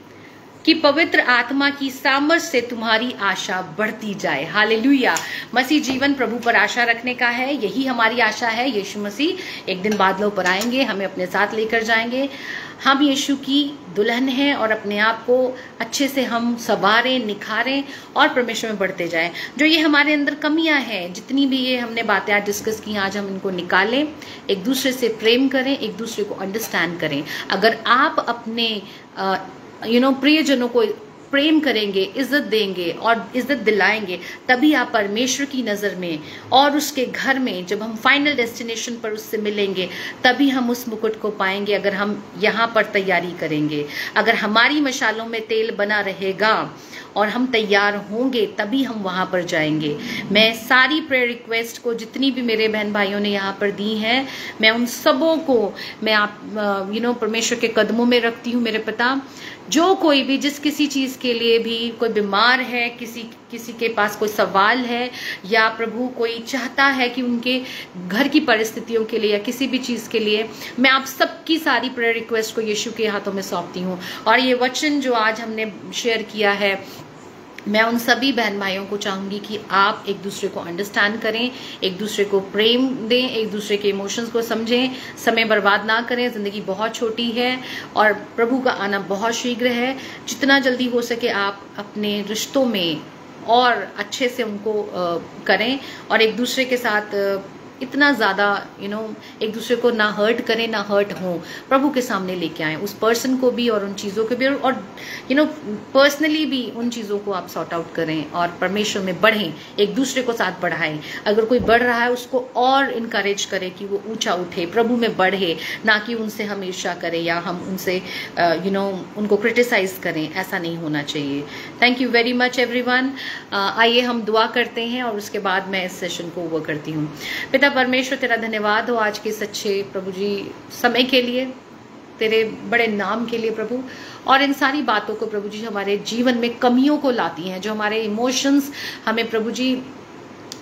कि पवित्र आत्मा की सामर्थ से तुम्हारी आशा बढ़ती जाए। हालेलुया। मसीह जीवन प्रभु पर आशा रखने का है, यही हमारी आशा है। यीशु मसीह एक दिन बादलों पर आएंगे, हमें अपने साथ लेकर जाएंगे। हम यीशु की दुल्हन हैं और अपने आप को अच्छे से हम संवारें, निखारें और परमेश्वर में बढ़ते जाएं। जो ये हमारे अंदर कमियां हैं, जितनी भी ये हमने बातें आज डिस्कस की, आज हम इनको निकालें, एक दूसरे से प्रेम करें, एक दूसरे को अंडरस्टैंड करें। अगर आप अपने प्रियजनों को प्रेम करेंगे, इज्जत देंगे और इज्जत दिलाएंगे, तभी आप परमेश्वर की नज़र में और उसके घर में जब हम फाइनल डेस्टिनेशन पर उससे मिलेंगे, तभी हम उस मुकुट को पाएंगे। अगर हम यहाँ पर तैयारी करेंगे, अगर हमारी मशालों में तेल बना रहेगा और हम तैयार होंगे, तभी हम वहाँ पर जाएंगे। मैं सारी प्रेयर रिक्वेस्ट को जितनी भी मेरे बहन भाइयों ने यहाँ पर दी हैं, मैं उन सबों को मैं आप परमेश्वर के कदमों में रखती हूँ। मेरे पिता, जो कोई भी जिस किसी चीज़ के लिए भी कोई बीमार है, किसी के पास कोई सवाल है, या प्रभु कोई चाहता है कि उनके घर की परिस्थितियों के लिए या किसी भी चीज़ के लिए, मैं आप सबकी सारी प्रेयर रिक्वेस्ट को यीशु के हाथों में सौंपती हूँ। और ये वचन जो आज हमने शेयर किया है, मैं उन सभी बहन भाइयों को चाहूंगी कि आप एक दूसरे को अंडरस्टैंड करें, एक दूसरे को प्रेम दें, एक दूसरे के इमोशंस को समझें, समय बर्बाद ना करें। जिंदगी बहुत छोटी है और प्रभु का आना बहुत शीघ्र है। जितना जल्दी हो सके आप अपने रिश्तों में और अच्छे से उनको करें और एक दूसरे के साथ इतना ज़्यादा एक दूसरे को ना हर्ट करें, ना हर्ट हों, प्रभु के सामने लेके आएं उस पर्सन को भी और उन चीज़ों को भी, और पर्सनली भी उन चीज़ों को आप सॉर्ट आउट करें और परमेश्वर में बढ़ें, एक दूसरे को साथ बढ़ाएं। अगर कोई बढ़ रहा है उसको और इनकरेज करें कि वो ऊंचा उठे, प्रभु में बढ़े, ना कि उनसे हम ईर्ष्या करें या हम उनसे उनको क्रिटिसाइज करें। ऐसा नहीं होना चाहिए। Thank you very much everyone. आइए हम दुआ करते हैं और उसके बाद मैं इस सेशन को ओवर करती हूँ। पिता परमेश्वर, तेरा धन्यवाद हो आज के सच्चे प्रभु जी समय के लिए, तेरे बड़े नाम के लिए प्रभु, और इन सारी बातों को प्रभु जी हमारे जीवन में कमियों को लाती हैं, जो हमारे इमोशंस हमें प्रभु जी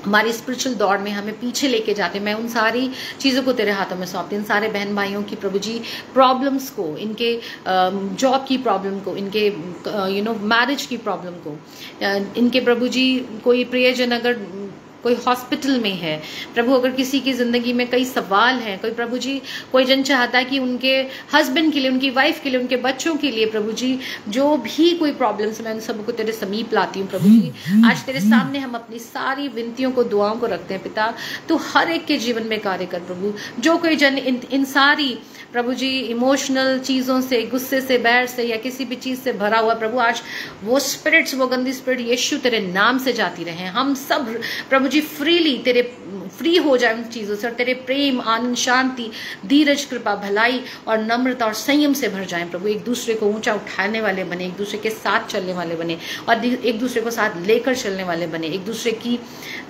हमारी स्पिरिचुअल दौड़ में हमें पीछे लेके जाते हैं। मैं उन सारी चीज़ों को तेरे हाथों में सौंपती हूँ। इन सारे बहन भाइयों की प्रभु जी प्रॉब्लम्स को, इनके जॉब की प्रॉब्लम को, इनके मैरिज की प्रॉब्लम को, इनके प्रभु जी कोई प्रियजन अगर कोई हॉस्पिटल में है प्रभु, अगर किसी की जिंदगी में कई सवाल हैं, कोई प्रभु जी कोई जन चाहता है कि उनके हस्बैंड के लिए, उनकी वाइफ के लिए, उनके बच्चों के लिए प्रभु जी जो भी कोई प्रॉब्लम्स, मैं उन सबको तेरे समीप लाती हूँ प्रभु जी। आज तेरे सामने हम अपनी सारी विनतियों को, दुआओं को रखते हैं पिता। तो हर एक के जीवन में कार्य कर प्रभु। जो कोई जन इन सारी प्रभु जी इमोशनल चीज़ों से, गुस्से से, बैर से या किसी भी चीज़ से भरा हुआ प्रभु, आज वो स्पिरिट्स, वो गंदी स्पिरिट यीशु तेरे नाम से जाती रहे। हम सब प्रभु जी फ्रीली तेरे फ्री हो जाए उन चीज़ों से, और तेरे प्रेम, आनंद, शांति, धीरज, कृपा, भलाई और नम्रता और संयम से भर जाएं प्रभु। एक दूसरे को ऊंचा उठाने वाले बने, एक दूसरे के साथ चलने वाले बने और एक दूसरे को साथ लेकर चलने वाले बने, एक दूसरे की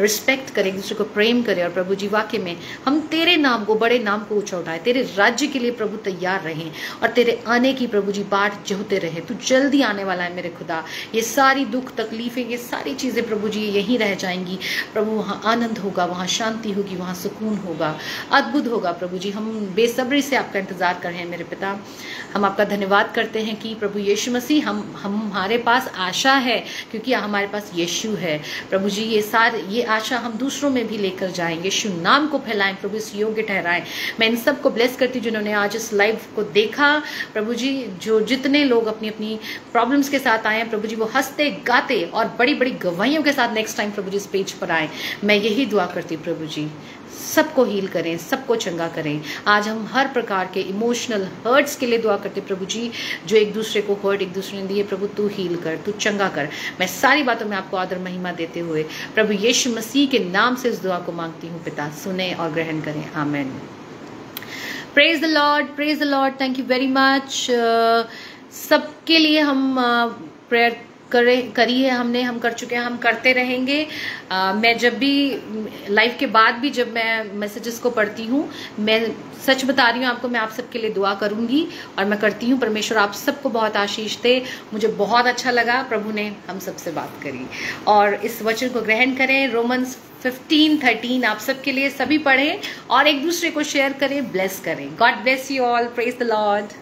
रिस्पेक्ट करें, एक दूसरे को प्रेम करें। और प्रभु जी वाकई में हम तेरे नाम को, बड़े नाम को ऊंचा उठाए, तेरे राज्य के लिए प्रभु तैयार रहें और तेरे आने की प्रभु जी बाट जोहते रहे। तू जल्दी आने वाला है मेरे खुदा। ये सारी दुख तकलीफें, ये सारी चीज़ें प्रभु जी यहीं रह जाएंगी प्रभु। वहाँ आनंद होगा, वहाँ शांति होगी, वहाँ सुकून होगा, अद्भुत होगा प्रभु जी। हम बेसब्री से आपका इंतजार कर रहे हैं मेरे पिता। हम आपका धन्यवाद करते हैं कि प्रभु यीशु मसीह हमारे पास आशा है, क्योंकि हमारे पास यीशु है प्रभु जी। ये आशा हम दूसरों में भी लेकर जाएंगे, यीशु नाम को फैलाएं प्रभु, इस योग्य ठहराएं। मैं इन सबको ब्लेस करती हूँ जिन्होंने आज इस लाइव को देखा प्रभु जी। जो जितने लोग अपनी अपनी प्रॉब्लम्स के साथ आए हैं प्रभु जी, वो हंसते गाते और बड़ी बड़ी गवाहियों के साथ नेक्स्ट टाइम प्रभु जी इस पेज पर आए। मैं यही दुआ करती हूँ प्रभु जी, सबको हील करें, सबको चंगा करें। आज हम हर प्रकार के इमोशनल हर्ट्स के लिए दुआ करते प्रभु जी। जो एक दूसरे को हर्ट एक दूसरे ने दिए प्रभु, तू हील कर, तू चंगा कर। मैं सारी बातों में आपको आदर महिमा देते हुए प्रभु यीशु मसीह के नाम से इस दुआ को मांगती हूँ पिता, सुने और ग्रहण करें। आमीन। Praise the Lord, praise the Lord. Thank you very much. सबके लिए हम प्रेयर करी है हमने, हम कर चुके हैं, हम करते रहेंगे। मैं जब भी लाइव के बाद भी जब मैं मैसेजेस को पढ़ती हूँ, मैं सच बता रही हूँ आपको, मैं आप सबके लिए दुआ करूंगी और मैं करती हूँ। परमेश्वर आप सबको बहुत आशीष दे। मुझे बहुत अच्छा लगा, प्रभु ने हम सबसे बात करी। और इस वचन को ग्रहण करें, रोमन्स 15:13 आप सबके लिए सभी पढ़ें और एक दूसरे को शेयर करें, ब्लेस करें। God bless you all, praise the Lord.